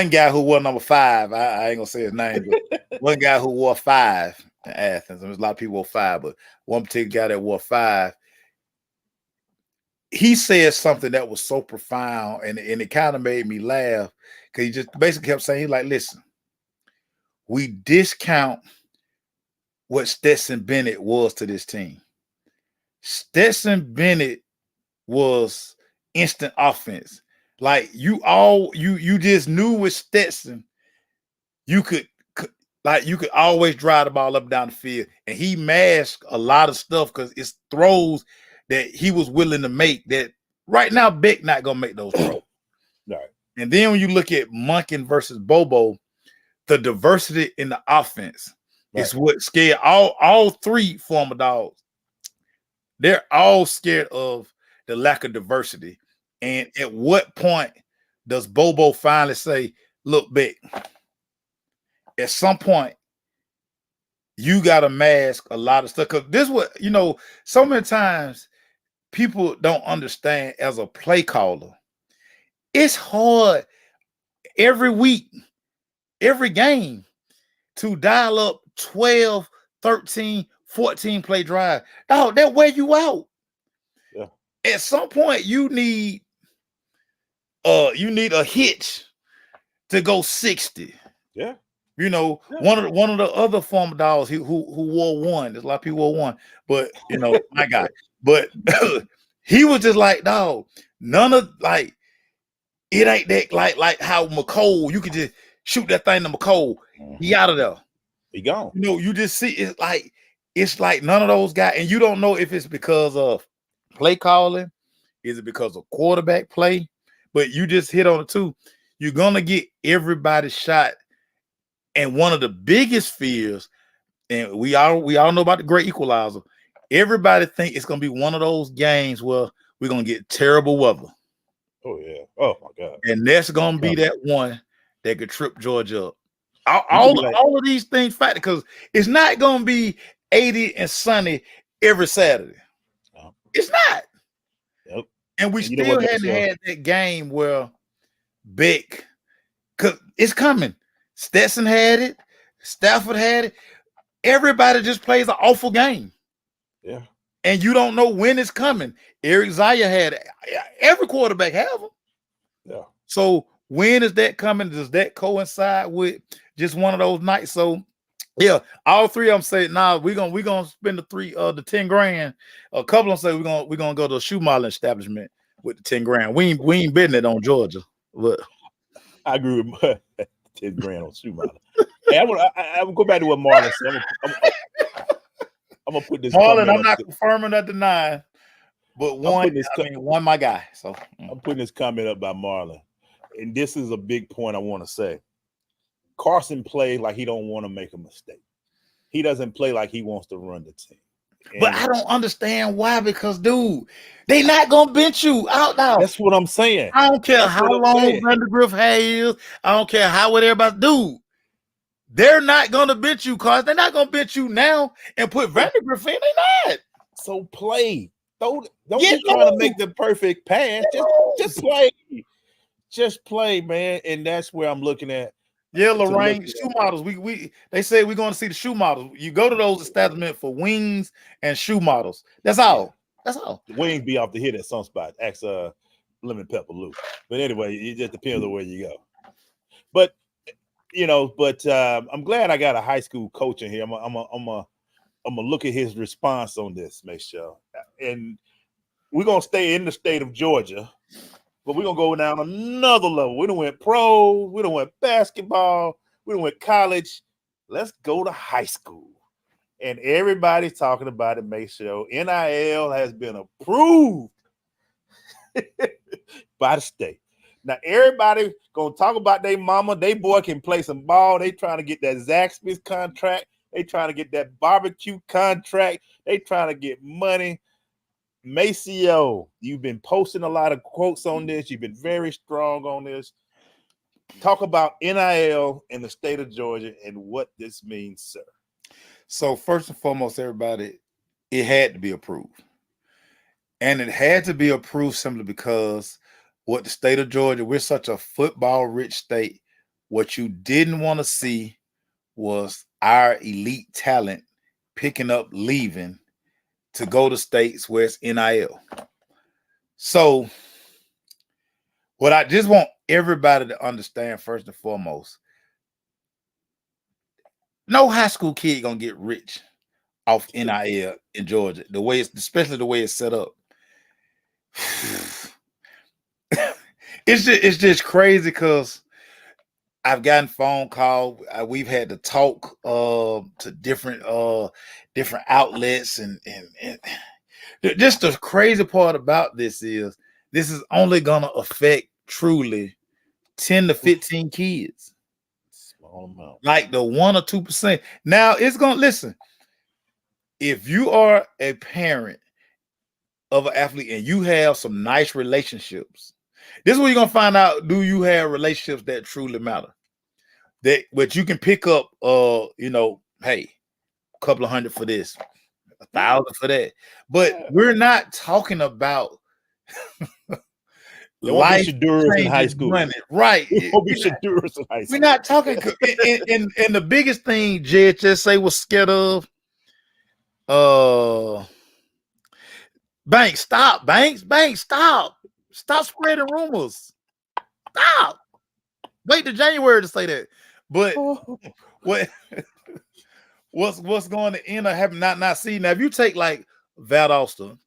guy who wore number 5, I ain't gonna say his name, but one guy who wore 5 in Athens. There's a lot of people wore 5, but one particular guy that wore 5, he said something that was so profound, and it kind of made me laugh because he just basically kept saying, he's like, listen, we discount what Stetson Bennett was to this team. Stetson Bennett was instant offense. Like you just knew with Stetson, you could always drive the ball up and down the field, and he masked a lot of stuff because it's throws that he was willing to make that right now Beck not gonna make those throws. Right. And then when you look at Monken versus Bobo, the diversity in the offense is what scared all three former dogs. They're all scared of the lack of diversity. And at what point does Bobo finally say, look, Beck, at some point, you got to mask a lot of stuff. Because this what, so many times people don't understand as a play caller. It's hard every week, every game to dial up 12, 13, 14 play drive. Dog, that wear you out. Yeah. At some point, you need a hitch to go 60. Yeah. One of the other former dogs who wore one. There's a lot of people wore one, but my guy. But he was just like, dog, none of like it ain't that like how McCole, you could just shoot that thing to McCole. He out of there. He gone. You just see it's like none of those guys, and you don't know if it's because of play calling, is it because of quarterback play, but you just hit on it too. You're gonna get everybody shot. And one of the biggest fears, and we all know about the great equalizer. Everybody think it's gonna be one of those games where we're gonna get terrible weather. Oh yeah. Oh my God. And that's gonna be that one that could trip Georgia up. All of these things factor because it's not gonna be 80 and sunny every Saturday. No. It's not. Yep. And we still hadn't had that game where Beck, because it's coming. Stetson had it. Stafford had it. Everybody just plays an awful game. Yeah. And you don't know when it's coming. Eric Zaya had it. Every quarterback have them. Yeah. So when is that coming? Does that coincide with just one of those nights? So yeah, all three of them say, nah, we're gonna spend the 10 grand. A couple of them say we're gonna go to a shoe modeling establishment with the 10 grand. We ain't betting it on Georgia. But I agree with 10 grand on shoe model. Hey, I will go back to what Marlon said. I'm gonna put this. Marlon, I'm not confirming or denying, but one my guy. So I'm putting this comment up by Marlon, and this is a big point I want to say. Carson plays like he don't want to make a mistake. He doesn't play like he wants to run the team. But I don't understand why, because dude, they not gonna bench you out now. That's what I'm saying. I don't care how long Vandergriff has. I don't care what everybody do. They're not gonna bench you, cause they're not gonna bench you now and put Vandergriff in. They not. So play. Don't be trying to make the perfect pass. Just play. Just play, man. And that's where I'm looking at. Yeah, Lorraine, shoe models. They say we're going to see the shoe models. You go to those establishments for wings and shoe models. That's all. That's all. The wings be off the hit at some spot. Ask Lemon Pepper Lou. But anyway, it just depends on where you go. But I'm glad I got a high school coach in here. I'm gonna look at his response on this, make sure. And we're gonna stay in the state of Georgia. But we're going to go down another level. We done went pro. We done went basketball. We done went college. Let's go to high school. And everybody's talking about it, make sure NIL has been approved by the state. Now, everybody going to talk about their mama. They boy can play some ball. They trying to get that Zaxby's contract. They trying to get that barbecue contract. They trying to get money. Maceo, you've been posting a lot of quotes on this. You've been very strong on this. Talk about NIL in the state of Georgia and what this means, sir. So first and foremost, everybody, it had to be approved. And it had to be approved simply because what the state of Georgia, we're such a football-rich state. What you didn't want to see was our elite talent picking up, leaving, to go to states where it's NIL. So what I just want everybody to understand first and foremost, No high school kid gonna get rich off NIL in Georgia. The way it's, especially the way it's set up. It's just crazy because I've gotten phone call. We've had to talk to different outlets, and just the crazy part about this is only gonna affect truly 10 to 15 kids. Small amount. Like the 1 or 2%. Now it's gonna listen. If you are a parent of an athlete and you have some nice relationships, this is where you're gonna find out, do you have relationships that truly matter? That but you can pick up you know, hey, a couple of $100 for this, 1,000 for that. But we're not talking about life in high school. Money. Right. We're not talking and the biggest thing JHSA was scared of. Banks, stop. Banks, stop. Stop spreading rumors. Stop. Wait till January to say that. But what's going to end up happening? Not see. Now, if you take like Valdosta,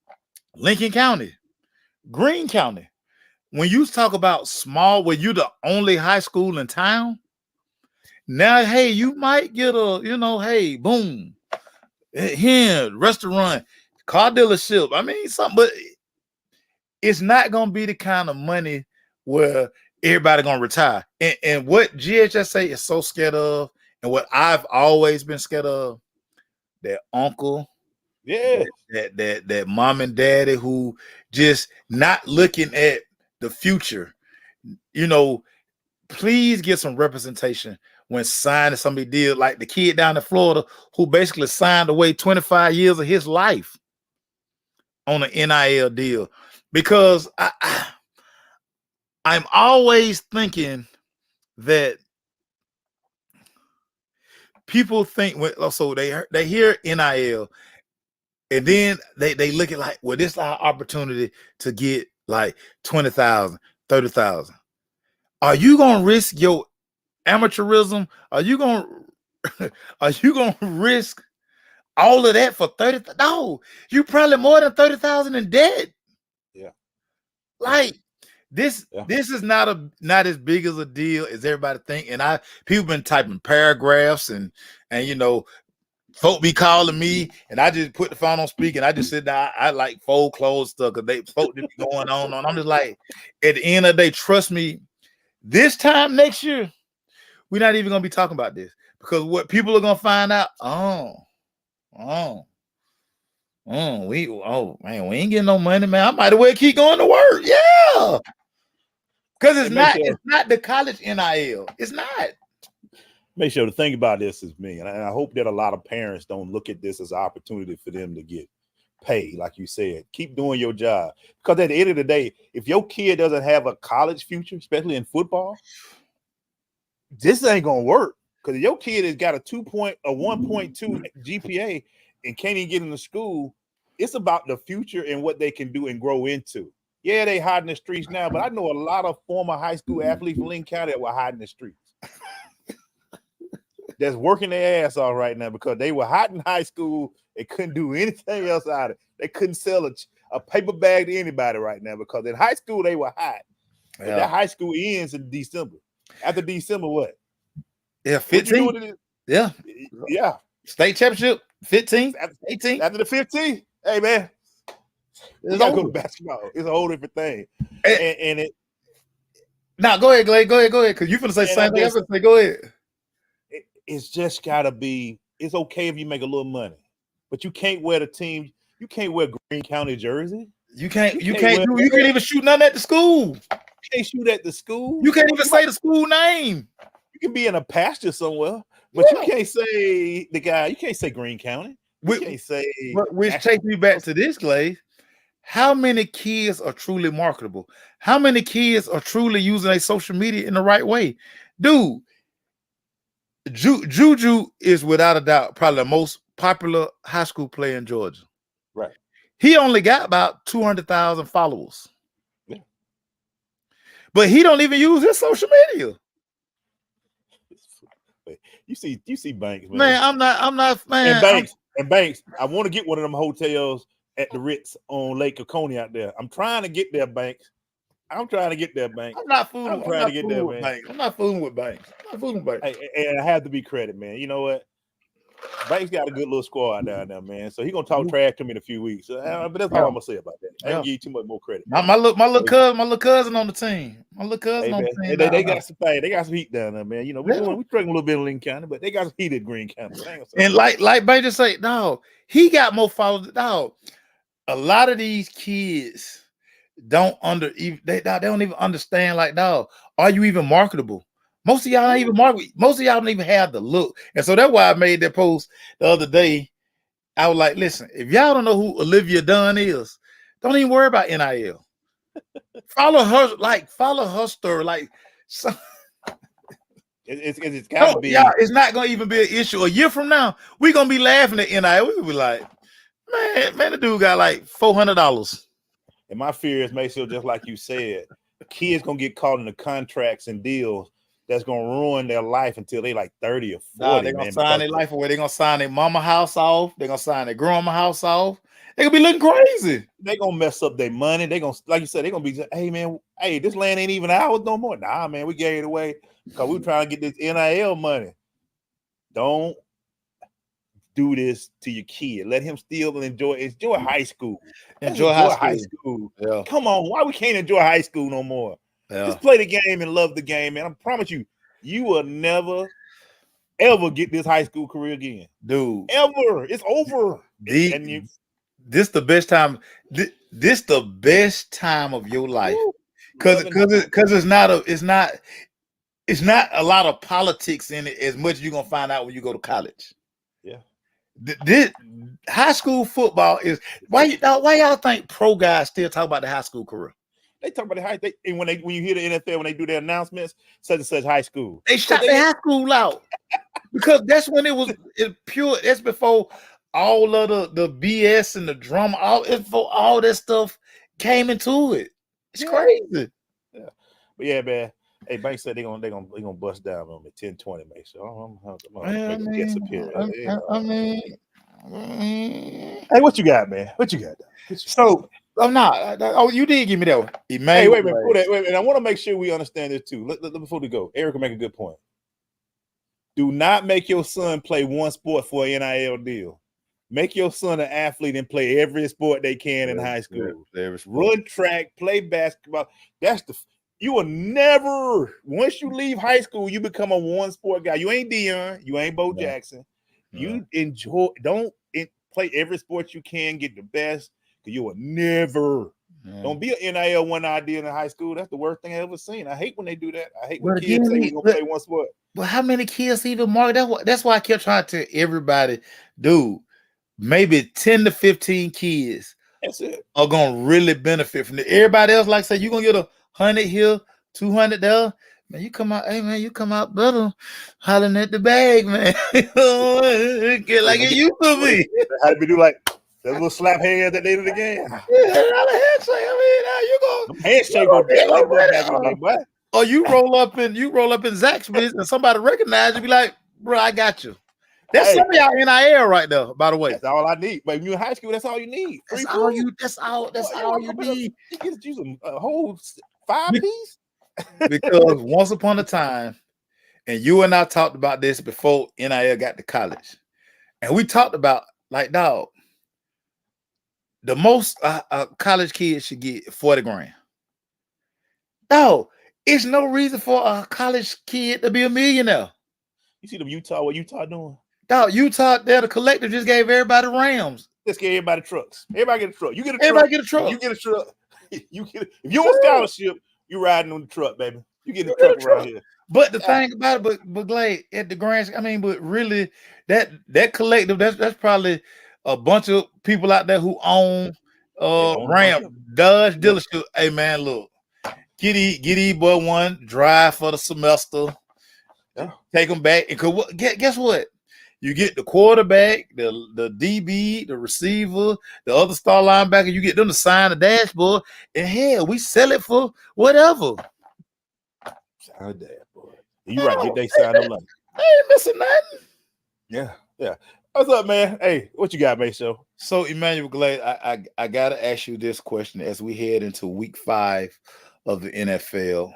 Lincoln County, Greene County, when you talk about small, where you're the only high school in town, now, hey, you might get a, you know, hey, boom, here, restaurant, car dealership. I mean, something, but it's not going to be the kind of money where everybody going to retire. And what GHSA is so scared of, and what I've always been scared of, that uncle, that mom and daddy who just not looking at the future. You know, please get some representation when signing somebody deal, like the kid down in Florida who basically signed away 25 years of his life on an NIL deal. Because I'm always thinking that people think, so they hear NIL and then they look at like, well, this is our opportunity to get like 20,000, 30,000. Are you gonna risk your amateurism? Are you gonna risk all of that for 30? No, you probably more than 30,000 in debt. Yeah, like this is not as big as a deal as everybody think. And people been typing paragraphs and you know, folk be calling me, and I just put the phone on speaker and I just sit down. I like fold clothes stuff because folk be going on. I'm just like, at the end of the day, trust me, this time next year, we're not even gonna be talking about this, because what people are gonna find out, we ain't getting no money, man. I might as well keep going to work. Yeah. Because it's not the college NIL. It's not. Make sure the thing about this is me, and I hope that a lot of parents don't look at this as an opportunity for them to get paid. Like you said, keep doing your job, because at the end of the day, if your kid doesn't have a college future, especially in football, this ain't gonna work. Because if your kid has got a 1.2 GPA and can't even get into school, it's about the future and what they can do and grow into. Yeah, they hide in the streets now, but I know a lot of former high school athletes from Lincoln County that were hiding in the streets. That's working their ass off right now because they were hot in high school and couldn't do anything else out of it. They couldn't sell a paper bag to anybody right now because in high school they were hot. Yeah. That high school ends in December. After December, what? Yeah, 15. Yeah. State championship, 15, 18. After the 15, hey man, you gotta go to basketball. It's a whole different thing. And it. Now go ahead, Glade. Go ahead. Because you finna say same thing. Say, go ahead. It's just gotta be. It's okay if you make a little money, but you can't wear the team. You can't wear Greene County jersey. You can't even shoot none at the school. You can't shoot at the school. You can't even say the school name. You can be in a pasture somewhere, but you can't say the guy. You can't say Greene County. You can't say. Which takes me back to this, Glade. How many kids are truly marketable? How many kids are truly using their social media in the right way? Dude, Juju is without a doubt probably the most popular high school player in Georgia. Right. He only got about 200,000 followers. Yeah. But he don't even use his social media. You see Banks, man. Man, I'm not, man. And Banks, I want to get one of them hotels at the Ritz on Lake Oconee out there. I'm trying to get there, Banks. I'm trying to get there, Banks. I'm not fooling. I'm trying to get there, man. Banks. I'm not fooling with Banks. I'm not fooling with Banks. And I have to be credit, man. You know what? Banks got a good little squad down there, man. So he gonna talk trash to me in a few weeks. But that's all I'm gonna say about that. I ain't give you too much more credit. My little cousin on the team. My little cousin on the team. They got some things. They got some heat down there, man. You know, we struggling a little bit in Lincoln County, but they got some heat in Green County. And like Banks just say, no, he got more followers. No, a lot of these kids don't they don't even understand. Like, dog, are you even marketable? Most of y'all don't even market. Most of y'all don't even have the look. And so that's why I made that post the other day. I was like, listen, if y'all don't know who Olivia Dunn is, don't even worry about NIL. Follow her story. Like, it's gotta be. Yeah, it's not gonna even be an issue. A year from now, we're gonna be laughing at NIL. We're gonna be like, man, the dude got like $400. And my fear is, Maceo, just like you said, kids gonna get caught in the contracts and deals that's gonna ruin their life until they like 30 or 40. They're gonna sign their life away. They're gonna sign their mama house off. They're gonna sign their grandma house off. They're gonna be looking crazy. They're gonna mess up their money. They're gonna, like you said, they're gonna be, hey man, hey, this land ain't even ours no more. Nah, man, we gave it away because we were trying to get this NIL money. Don't do this to your kid. Let him still enjoy high school. Enjoy high school. Yeah. Come on, why we can't enjoy high school no more? Yeah. Just play the game and love the game, man. I promise you, you will never, ever get this high school career again, dude. Ever, it's over. This the best time. This the best time of your life, because it's not a lot of politics in it as much as you're gonna find out when you go to college. Yeah. This high school football is why y'all think pro guys still talk about the high school career? They talk about the high. And when you hear the NFL, when they do their announcements, such and such high school, they shot the high school out because that's when it was pure. That's before all of the BS and the drama, all that stuff came into it. It's crazy. Yeah, but yeah, man. Hey, Banks said they gonna bust down on me 10-20, mate. So I'm guess up here. Hey, what you got, man? What you got? So I'm not. Oh, you did give me that one. Hey, wait a minute. Wait a minute. I want to make sure we understand this too. Before we go, Eric will make a good point. Do not make your son play one sport for an NIL deal. Make your son an athlete and play every sport they can in high school. Run track, play basketball. You will never, once you leave high school, you become a one sport guy. You ain't Deion, you ain't Bo Jackson. You play every sport you can, get the best, because you will never. Don't be an NIL one idea in high school. That's the worst thing I ever seen. I hate when they do that. I hate when kids say we're gonna play one sport. But how many kids even mark? That's why I kept trying to tell everybody, dude, maybe 10 to 15 kids are gonna really benefit from it. Everybody else, like say, you're gonna get 100 here, 200 there. Man, you come out, hey man, you come out better hollering at the bag, man. Get like it used to be. How do we do like that little slap hand at the end of the game? Handshake or you roll up in Zaxby's and somebody recognize you, be like, bro, I got you. That's some of y'all NIL right there, by the way. That's all I need. But when you're in high school, that's all you need. That's all you need. You get you a whole 5-piece. Because once upon a time, and you and I talked about this before NIL got to college, and we talked about, like, dog, the most college kids should get 40 grand. Dog, it's no reason for a college kid to be a millionaire. You see what Utah doing? Dog, Utah, the collective just gave everybody Rams. Let's get everybody trucks. Everybody get a truck. You get a truck. Everybody get a truck. You get a truck. If you want scholarship, you riding on the truck, baby. You get a truck around here. But the thing about it, but Glade, at the grand, but really that collective, that's probably a bunch of people out there who own Ram, Dodge dealership. Hey man, look, get these boy one drive for the semester. Yeah. Take them back, and guess what? You get the quarterback, the DB, the receiver, the other star linebacker. You get them to sign the dashboard, and hell, we sell it for whatever. Sign the dashboard. You right? Get they sign the line. ain't missing nothing. Yeah. What's up, man? Hey, what you got, mate? Show. So, Emmanuel Glade, I gotta ask you this question as we head into week 5 of the NFL.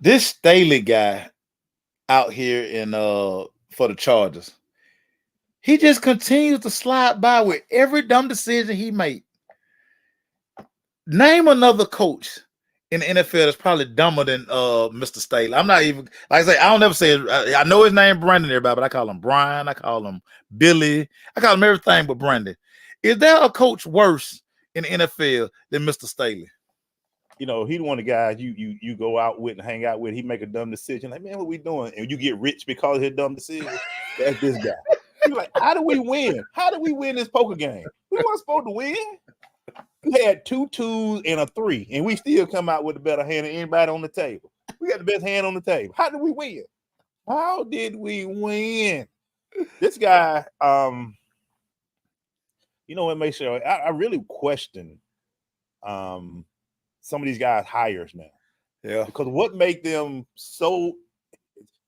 This Staley guy out here in for the Chargers, he just continues to slide by with every dumb decision he made. Name another coach in the NFL that's probably dumber than Mr. Staley. I'm not even, like I say, I don't ever say it. I know his name Brandon, everybody, but I call him Brian, I call him Billy, I call him everything but Brandon. Is there a coach worse in the NFL than Mr. Staley? You know, he's one of the guys you go out with and hang out with. He make a dumb decision. Like, man, what we doing? And you get rich because of his dumb decision. That's this guy. He's like, how do we win? How do we win this poker game? We weren't supposed to win. We had 2 2s and a 3, and we still come out with a better hand than anybody on the table. We got the best hand on the table. How did we win? How did we win? This guy, you know what, make sure I really question some of these guys' hires now. Yeah. Because what make them so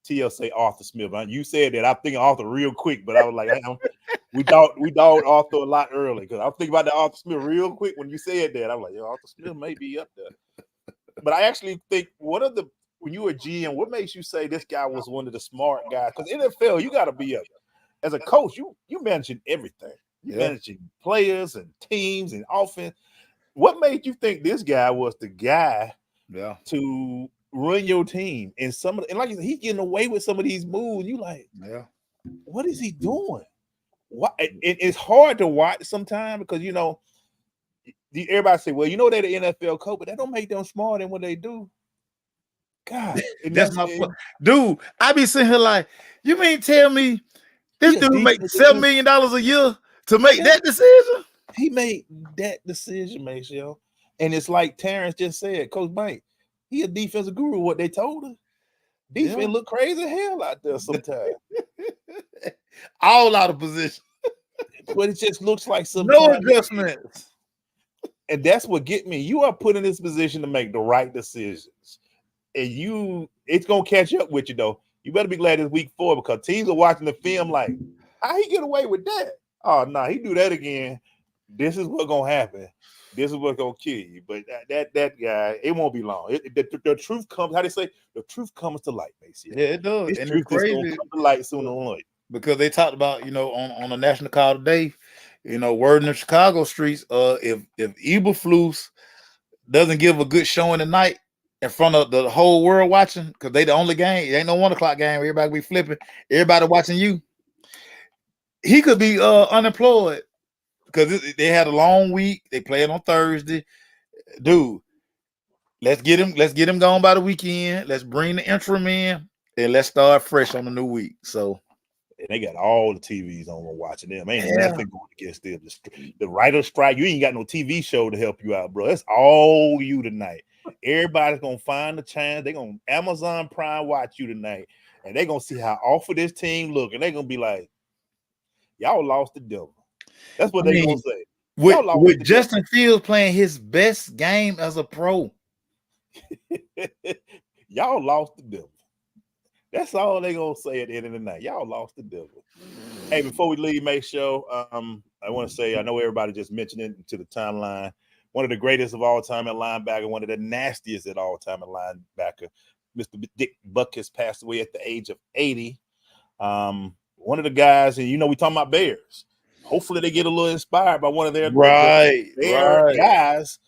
TL say Arthur Smith. You said that. I'm thinking Arthur real quick, but I was like, we dogged Arthur a lot early because I was thinking about the Arthur Smith real quick when you said that. I was like, yeah, Arthur Smith may be up there. But I actually think when you were a GM, what makes you say this guy was one of the smart guys? Because NFL, you got to be as a coach, you managing everything. You managing players and teams and offense. What made you think this guy was the guy to run your team? And like you said, he's getting away with some of these moves. You like, what is he doing? What? It's hard to watch sometimes because you know everybody say, well, you know they're the NFL coach, but that don't make them smarter than what they do. God, that's my point. Dude, I be sitting here like, you mean tell me this dude make $7 million a year to make that decision? He made that decision, Maceo. And it's like Terrence just said, Coach Mike, he a defensive guru, what they told us. Defense look crazy hell out there sometimes. All out of position. But it just looks like no adjustments. And that's what get me. You are put in this position to make the right decisions. And it's gonna catch up with you though. You better be glad it's week 4 because teams are watching the film like, how he get away with that? Oh no, he do that again. This is what's gonna happen. This is what's gonna kill you. But that guy, it won't be long. The truth comes. How they say, the truth comes to light, basically. Yeah, it does. This and truth it's crazy. Is gonna come to light sooner or later. Because they talked about, on the national call today, word in the Chicago streets, if Eberflus doesn't give a good showing tonight in front of the whole world watching, because they the only game, it ain't no 1 o'clock game. Everybody be flipping. Everybody watching you. He could be unemployed. Because they had a long week. They played on Thursday. Dude, let's get him gone by the weekend. Let's bring the interim in and let's start fresh on the new week. So and they got all the TVs on watching them. Ain't nothing going against them. The writer's strike, you ain't got no TV show to help you out, bro. That's all you tonight. Everybody's gonna find the chance. They're gonna Amazon Prime watch you tonight, and they're gonna see how awful this team look, and they're gonna be like, y'all lost the devil. That's what they're going to say. With Justin Fields playing his best game as a pro. Y'all lost the devil. That's all they're going to say at the end of the night. Y'all lost the devil. Hey, before we leave, make sure, I want to say, I know everybody just mentioned it to the timeline. One of the greatest of all time at linebacker, one of the nastiest at all time at linebacker, Mr. Dick Butkus passed away at the age of 80. One of the guys, and we talking about Bears. Hopefully they get a little inspired by one of their guys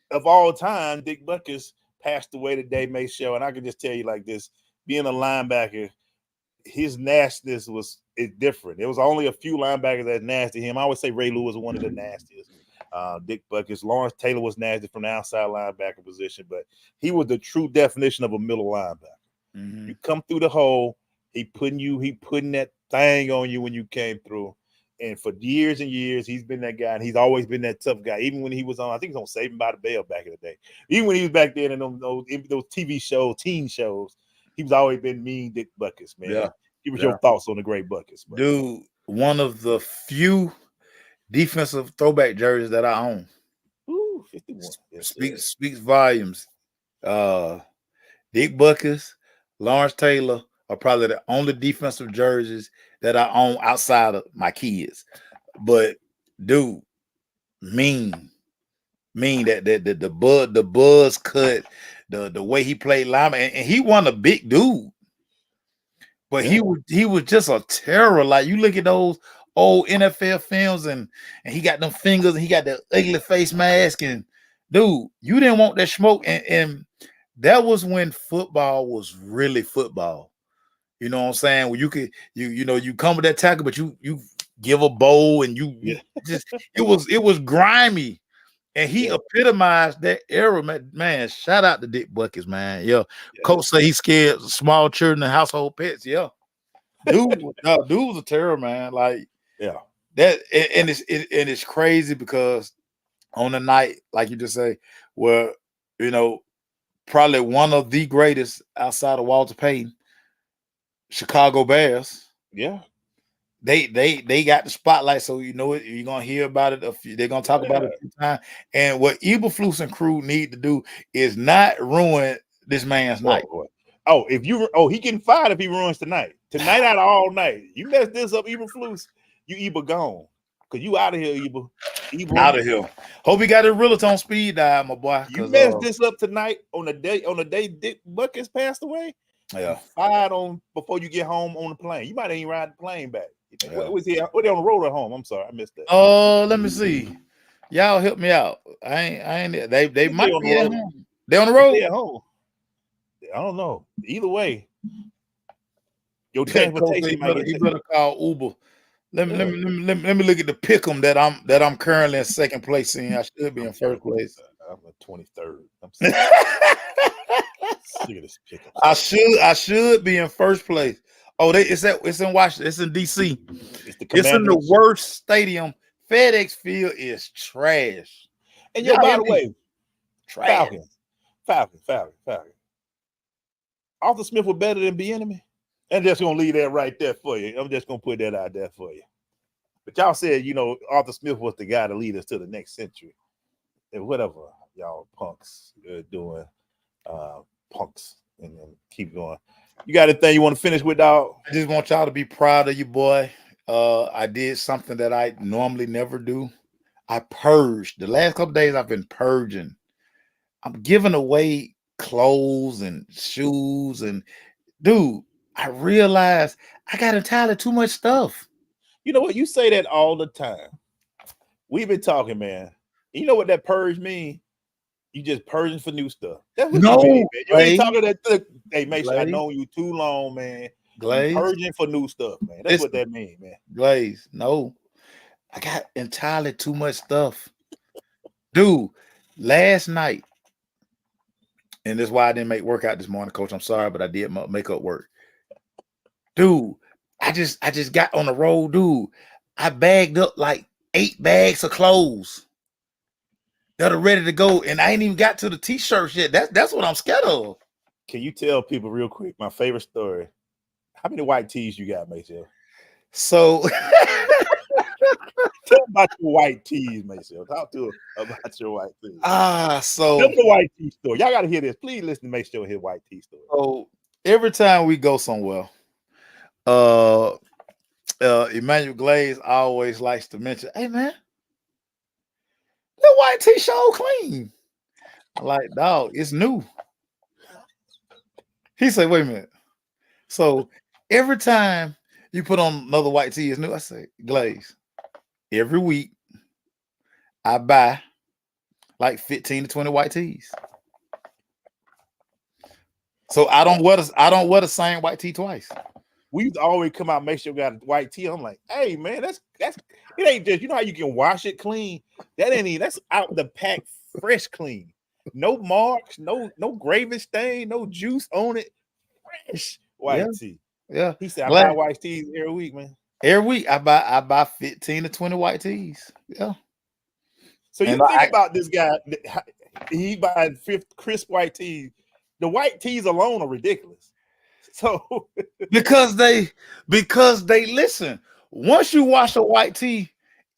of all time. Dick Butkus passed away today, Maceo, and I can just tell you like this: being a linebacker, his nastiness is different. There was only a few linebackers that nasty him. I always say Ray Lewis was one of the nastiest. Dick Butkus, Lawrence Taylor was nasty from the outside linebacker position, but he was the true definition of a middle linebacker. Mm-hmm. You come through the hole, he putting that thing on you when you came through. And for years and years, he's been that guy, and he's always been that tough guy. Even when he was on, I think he was on Saved by the Bell back in the day. Even when he was back there in those TV shows, teen shows, he's always been mean Dick Butkus, man. Yeah. Give us your thoughts on the great Butkus, bro. Dude, one of the few defensive throwback jerseys that I own. Ooh, 51. Speaks volumes. Dick Butkus, Lawrence Taylor are probably the only defensive jerseys that I own outside of my kids. But dude, mean that the buzz cut, the way he played lineman, and he wasn't a big dude, but he was just a terror. Like you look at those old NFL films, and he got them fingers, and he got the ugly face mask, and dude, you didn't want that smoke, and that was when football was really football. You know what I'm saying? Well, you could you come with that tackle, but you give a bow, and you just it was grimy. And he epitomized that era, man. Shout out to Dick Buckets, man. Yeah. Coach say he scared small children and household pets. Yeah. Dude was a terror, man. Like, that, and it's crazy because on the night, like you just say, where probably one of the greatest outside of Walter Payton, Chicago Bears. Yeah. They got the spotlight, so you're gonna hear about it. They're gonna talk about it a few times. And what Eberflus and crew need to do is not ruin this man's night. Oh, he getting fired if he ruins tonight. Tonight out of all night. You mess this up, Eberflus, you Eber gone. Cause you out of here, Eber. Out of here. Hope he got his realtor on speed dial, my boy. You mess this up tonight on the day Dick Buckets passed away. Yeah. Fired on before you get home on the plane. You might ain't ride the plane back. What was he? What they on the road at home? I'm sorry, I missed that. Let me see. Y'all help me out. I ain't. They might be at home. They on the road. They at home. I don't know. Either way, your transportation might you better call Uber. Let me look at the pick'em that I'm currently in second place in. I should be in first place. I'm a 23rd. I'm sick of this pick'em. I should be in first place. Oh, it's in Washington. It's in DC. It's in the worst stadium. FedEx Field is trash. And by the way, Falcon. Arthur Smith was better than Bieniemy. I'm just gonna leave that right there for you. I'm just gonna put that out there for you. But y'all said, Arthur Smith was the guy to lead us to the next century. And whatever y'all punks doing, punks, and then keep going. You got anything you want to finish with, dog? I just want y'all to be proud of you, boy. I did something that I normally never do. I purged. The last couple days I've been purging. I'm giving away clothes and shoes, and dude, I realized I got entirely too much stuff. You know what? You say that all the time. We've been talking, man. You know what that purge means? You just purging for new stuff. That's what you mean, man. You ain't talking that. Hey, Mason, I know you too long, man. Glaze. Purging for new stuff, man. That's what that means, man. Glaze. No, I got entirely too much stuff, dude. Last night, and this is why I didn't make workout this morning, Coach. I'm sorry, but I did make up work, dude. I just got on the road, dude. I bagged up like 8 bags of clothes that are ready to go, and I ain't even got to the t-shirts yet. That's what I'm scared of. Can you tell people real quick my favorite story? How many white tees you got, Maceo? So tell about your white tees, Maceo. Talk to about your white tees. So tell the white tee story. Y'all got to hear this. Please listen to Maceo his white tee story. So every time we go somewhere, Emmanuel Glaze always likes to mention, "Hey man, the white t-shirt clean." I'm like, dog, it's new. He said, "Wait a minute." So every time you put on another white tee, it's new. I say, Glaze, every week I buy like 15 to 20 white tees. So I don't wear the same white tee twice. We used to always come out, make sure we got a white tee. I'm like, hey man, that's it ain't just, you know how you can wash it clean? That's out the pack, fresh clean. No marks, no gravy stain, no juice on it. Fresh white tee. Yeah. He said, I buy white tees every week, man. Every week I buy 15 to 20 white tees. Yeah. So you think about this guy, he buys crisp white tees. The white tees alone are ridiculous. So because they listen, once you wash a white tee,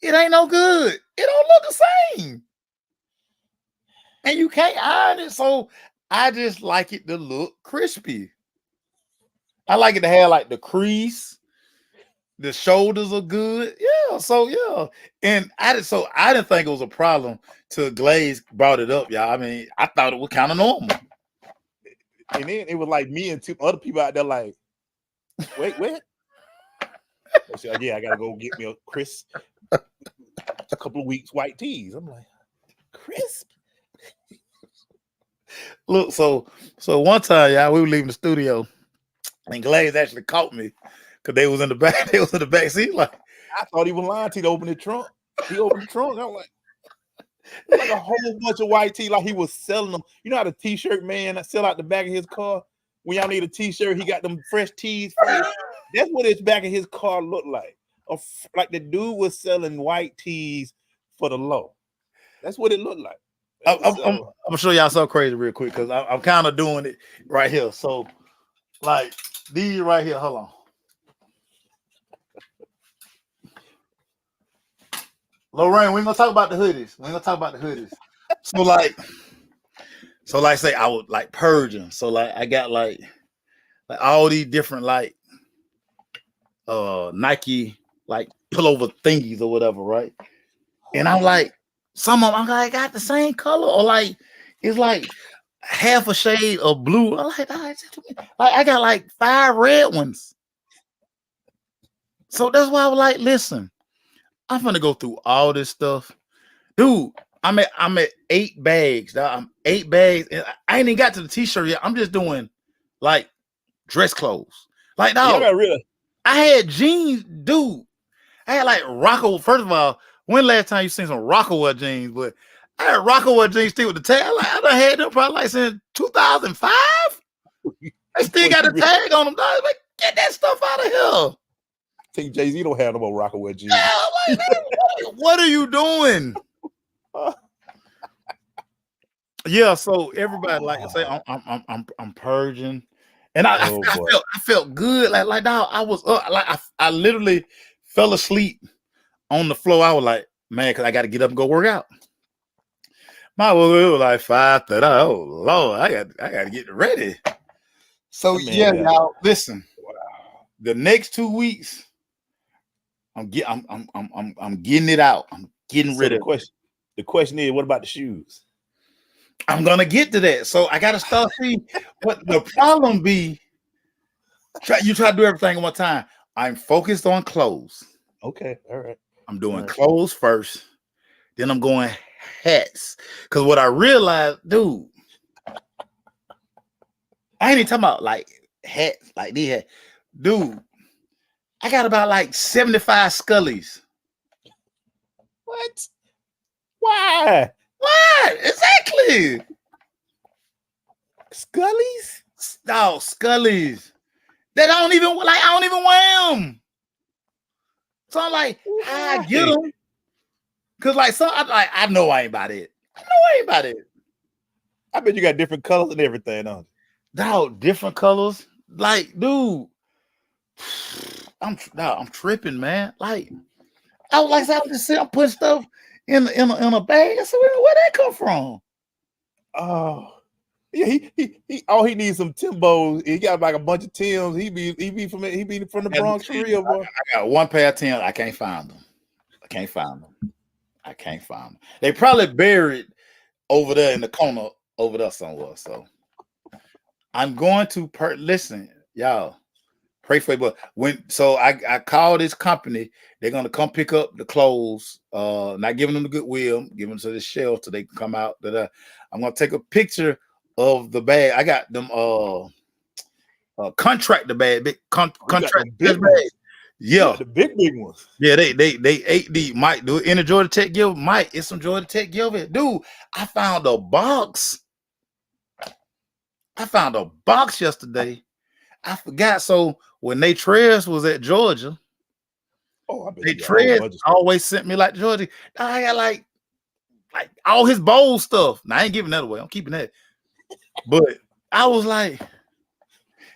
it ain't no good. It don't look the same. And you can't iron it. So I just like it to look crispy. I like it to have like the crease. The shoulders are good. Yeah. So yeah. And I didn't think it was a problem till Glaze brought it up, y'all. I mean, I thought it was kind of normal. And then it was like me and two other people out there like, wait, what? I said, yeah, I gotta go get me a crisp, a couple of weeks white tees. I'm like, crisp. Look, so one time, y'all, we were leaving the studio, and Glaze actually caught me because they was in the back. They was in the back seat. Like, I thought he was lying to open the trunk. He opened the trunk. I'm like, it's like a whole bunch of white tee, like he was selling them. You know how the t-shirt man that sell out the back of his car? When y'all need a t-shirt, he got them fresh tees. That's what his back of his car looked like. Like the dude was selling white tees for the low. That's what it looked like. I'm gonna show y'all something crazy real quick because I'm kind of doing it right here. So, like these right here. Hold on. Lorraine, we ain't gonna talk about the hoodies. So like say I would like purging. So like I got like all these different like Nike like pullover thingies or whatever, right? And I'm like, some of them I'm like, I got the same color, or like it's like half a shade of blue. I'm like I got like 5 red ones. So that's why I was like, listen, I'm gonna go through all this stuff, dude. I'm at 8 bags. I'm 8 bags, and I ain't even got to the t-shirt yet. I'm just doing like dress clothes. Like, dog, I had jeans, dude. I had like Rocco. First of all, when last time you seen some Rockaway jeans? But I had Rockaway jeans still with the tag. Like, I done had them probably like since 2005. I still got the tag on them, dog. Like, get that stuff out of here. Think Jay-Z don't have no more Rockaway jeans. Like, what are you doing? Yeah, so everybody, like I say, I'm purging, and I felt good. Like dog, I was up. Like I literally fell asleep on the floor. I was like, man, because I got to get up and go work out. My was like 5:30. Oh Lord, I got to get ready. So yeah, y'all, listen. The next 2 weeks, I'm getting it out. I'm getting rid of it. The question is, what about the shoes? I'm gonna get to that. So I gotta start seeing what the problem be. You try to do everything at one time. I'm focused on clothes. Okay, all right. I'm doing clothes first, then I'm going hats. Because what I realized, dude, I ain't even talking about like hats, like these hats. Dude, I got about like 75 Scullies. What? Why? Why? Exactly. Scullies? No, Scullies. That I don't even wear them. So I'm like, I get them. Cause like I know I ain't about it. I bet you got different colors and everything on. Dog, different colors. Like, dude, I'm tripping, man. Like, I was just I'm putting stuff in a bag. I said, where that come from? Oh, yeah. He all he needs some Timbos. He got like a bunch of Timbs. He be from the Bronx for real, boy. I got one pair of Timbs. I can't find them. They probably buried over there in the corner over there somewhere. So I'm going to listen, y'all. Pray for it. But I called this company. They're gonna come pick up the clothes. Not giving them the Goodwill, giving them to the shelf so they can come out. I'm gonna take a picture of the bag. I got them contractor bag, big contract bag. Yeah, the big ones. Yeah, they 8D. Mike, do it in a Georgia Tech give. Mike, it's some Georgia Tech give it. Dude, I found a box yesterday. I forgot. So when Nate Trez was at Georgia, Nate Trez always sent me like Georgia. I got like all his bowl stuff. Now I ain't giving that away. I'm keeping that. But I was like,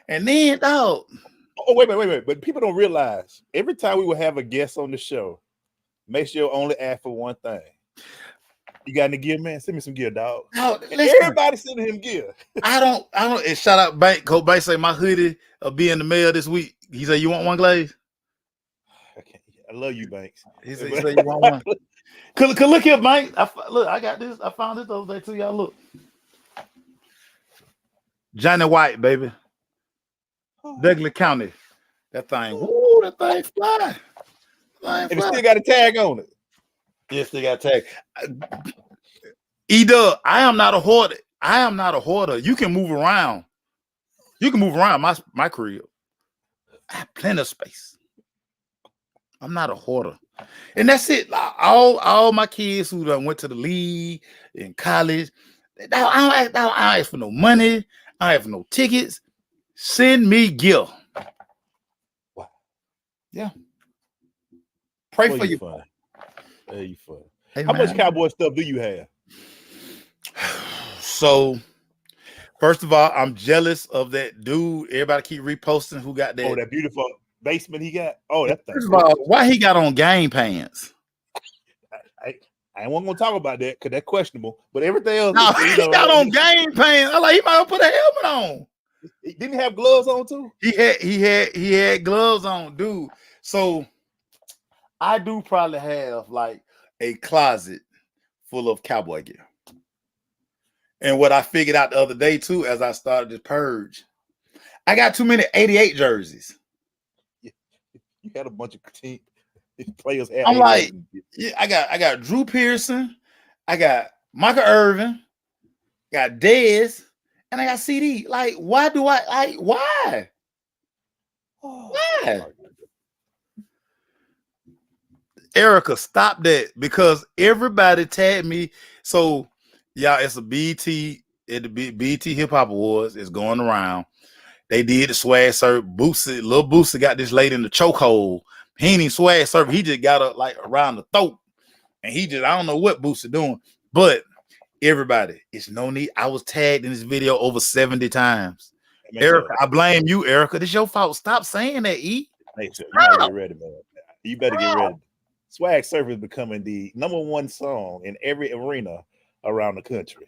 and then dog. Oh, wait. But people don't realize every time we would have a guest on the show, make sure you only ask for one thing. You got any gear, man? Send me some gear, dog. Oh, listen, Everybody sending him gear. I don't. And shout out Bank. Coach Bank say my hoodie will be in the mail this week. He said, "You want one, Glaze?" I love you, Banks. He said, "You want one?" Cause look here, Bank. Look, I got this. I found this the other day too. Y'all look. Johnny White, baby. Douglas County. That thing. Ooh, that thing fly. And it still got a tag on it. Yes, they got tag. Either I am not a hoarder. I am not a hoarder. You can move around. You can move around my crib. I have plenty of space. I'm not a hoarder. And that's it. All my kids who done went to the league in college, I don't ask for no money. I don't ask for no tickets. Send me gear. Wow. Yeah. Pray Well, for you. fun. You fun. Hey, How man. much cowboy stuff do you have? So, first of all, I'm jealous of that dude. Everybody keep reposting who got that. Oh, that beautiful basement he got. Oh, that thing. First of all, why he got on game pants? I ain't gonna talk about that because that's questionable. But everything else, No, he got on game pants. I like he might have put a helmet on. He didn't have gloves on too. He had gloves on, dude. So I do probably have like a closet full of cowboy gear. And what I figured out the other day too, as I started to purge, I got too many 88 jerseys. You had a bunch of team players. I'm like, yeah, I got Drew Pearson, I got Michael Irvin, got Dez, and I got CD. Like, why? Why? Erica, stop that, because everybody tagged me. So, y'all, it's a BT at the BT Hip Hop Awards. It's going around. They did the swag surf. Lil Boosie got this lady in the chokehold. He ain't even swag surf. He just got her like around the throat, and he just, I don't know what Boosie doing. But everybody, it's no need. I was tagged in this video over 70 times. Erica, I blame you, Erica. This your fault. Stop saying that, E. Hey, sir, you gotta get ready, man. You better get ready. Swag Surf is becoming the #1 song in every arena around the country.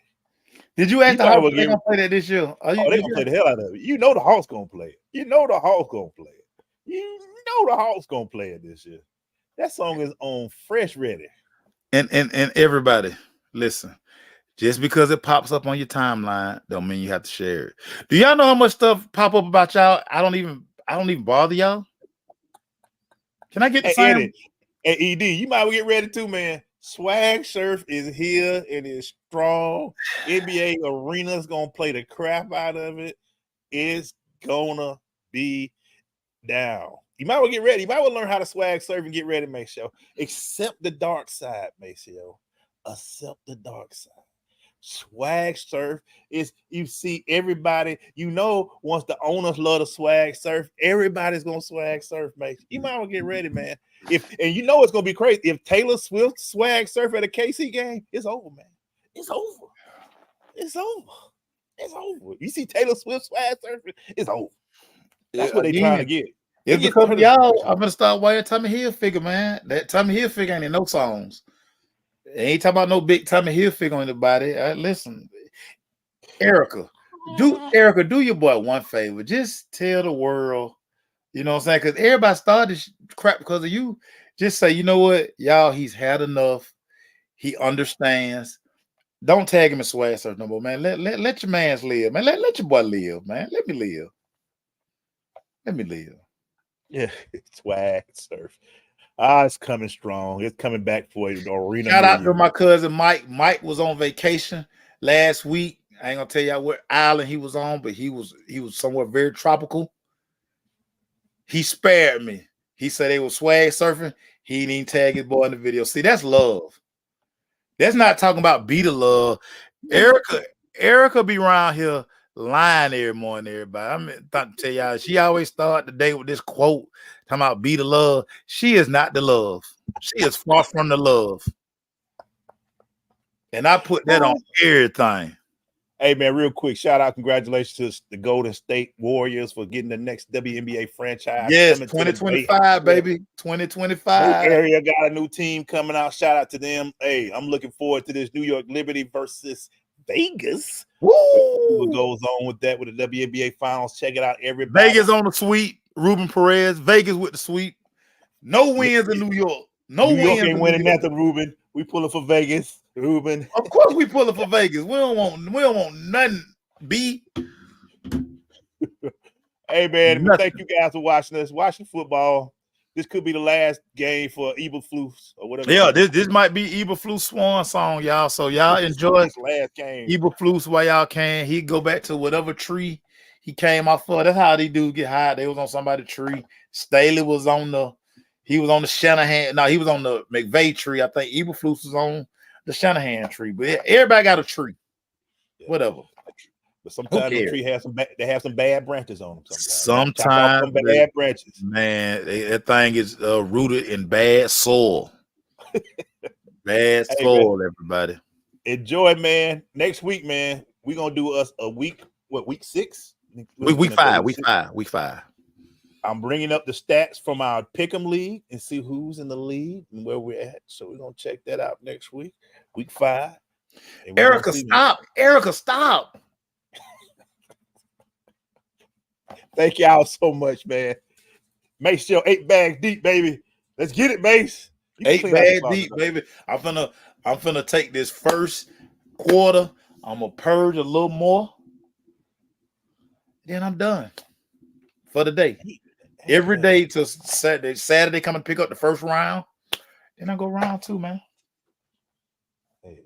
Did you ask the Hawks they gonna play that this year? They gonna play the hell out of it. You know the Hawks gonna play it. You know the Hawks gonna play it. You know the Hawks gonna play it this year. That song is on Fresh Ready. And everybody, listen. Just because it pops up on your timeline, don't mean you have to share it. Do y'all know how much stuff pop up about y'all? I don't even bother y'all. Can I get the same? And ED, you might well get ready too, man. Swag Surf is here. It is strong. NBA Arena's gonna play the crap out of it. It's gonna be down. You might well get ready. You might well learn how to swag surf and get ready, Maceo. Accept the dark side, Maceo. Accept the dark side. Swag surf is, you see everybody, you know, once the owners love to swag surf, everybody's gonna swag surf, mate. You might well get ready, man. And you know it's gonna be crazy. If Taylor Swift swag surf at a KC game, it's over, man. It's over. It's over. It's over. You see Taylor Swift swag surfing, it's over. That's what they're trying to get. It's because of y'all. I'm gonna start wearing Tommy Hilfiger, man. That Tommy Hilfiger ain't in no songs. Ain't talking about no big Tommy Hilfiger on anybody. Listen, Erica, do your boy one favor. Just tell the world, you know what I'm saying? Because everybody started this crap because of you. Just say, you know what, y'all, he's had enough. He understands. Don't tag him in swag surf no more, man. Let your mans live, man. Let your boy live, man. Let me live. Let me live. Yeah, swag surf. It's coming strong. It's coming back for the arena. Shout out to my cousin Mike. Mike was on vacation last week. I ain't gonna tell y'all what island he was on, but he was somewhere very tropical. He spared me. He said they were swag surfing. He didn't even tag his boy in the video. See, that's love. That's not talking about beat of love. Erica be around here lying every morning, everybody. I'm thought to tell y'all, she always start the day with this quote talking about be the love. She is not the love. She is far from the love. And I put that on everything. Hey man, real quick, shout out, congratulations to the Golden State Warriors for getting the next WNBA franchise. Yes, coming to the Bay 2025, Area. baby. Bay 2025. Area got a new team coming out. Shout out to them. Hey, I'm looking forward to this New York Liberty versus Vegas. What Woo! goes on with that with the WNBA finals? Check it out, everybody. Vegas on the sweep. Ruben Perez. Vegas with the sweep. No wins in New York. No New York wins ain't in winning New York. nothing, Ruben. We pulling for Vegas, Ruben. Of course, we pulling for Vegas. We don't want nothing. B. Hey man, Nothing. thank you guys for watching us. Watching football. This could be the last game for Eberflus or whatever. Yeah, this might be Eberflus swan song, y'all. So y'all enjoy this last game. Eberflus while y'all can. He go back to whatever tree he came off of. That's how these dudes get hired. They was on somebody's tree. Staley was on the Shanahan. No, he was on the McVay tree. I think Eberflus was on the Shanahan tree. But everybody got a tree. Yeah. Whatever. But sometimes the tree has they have some bad branches on them. Sometimes some bad branches. Man, that thing is rooted in bad soil. Bad soil, man. Everybody. Enjoy, man. Next week, man, we're gonna do us a week. What, week 6? Week five. I'm bringing up the stats from our Pick'em League and see who's in the league and where we're at. So we're gonna check that out next week, week 5. Erica, stop. Erica, stop. Thank y'all so much, man. Mace Show 8 bags deep, baby. Let's get it, Mace. 8 bags deep, baby. I'm finna take this first quarter. I'm gonna purge a little more. Then I'm done for the day. Every day till Saturday. Saturday, come and pick up the first round. Then I go round 2, man. Hey.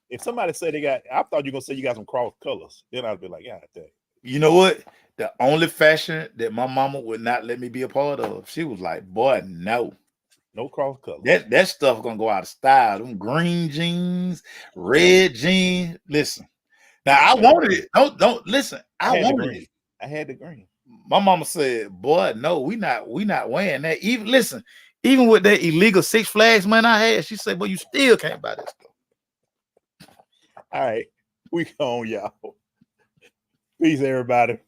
If somebody said they got, I thought you were gonna say you got some cross colors. Then I'd be like, yeah, dang. You know what? The only fashion that my mama would not let me be a part of, she was like, boy, no cross color. That stuff gonna go out of style. Them green jeans, red jeans. Listen, now I wanted it. Don't listen. I wanted it. I had the green. My mama said, boy, no, we not wearing that. Even with that illegal Six Flags money I had, she said, well, you still can't buy this stuff. All right, we on, y'all. Peace, everybody.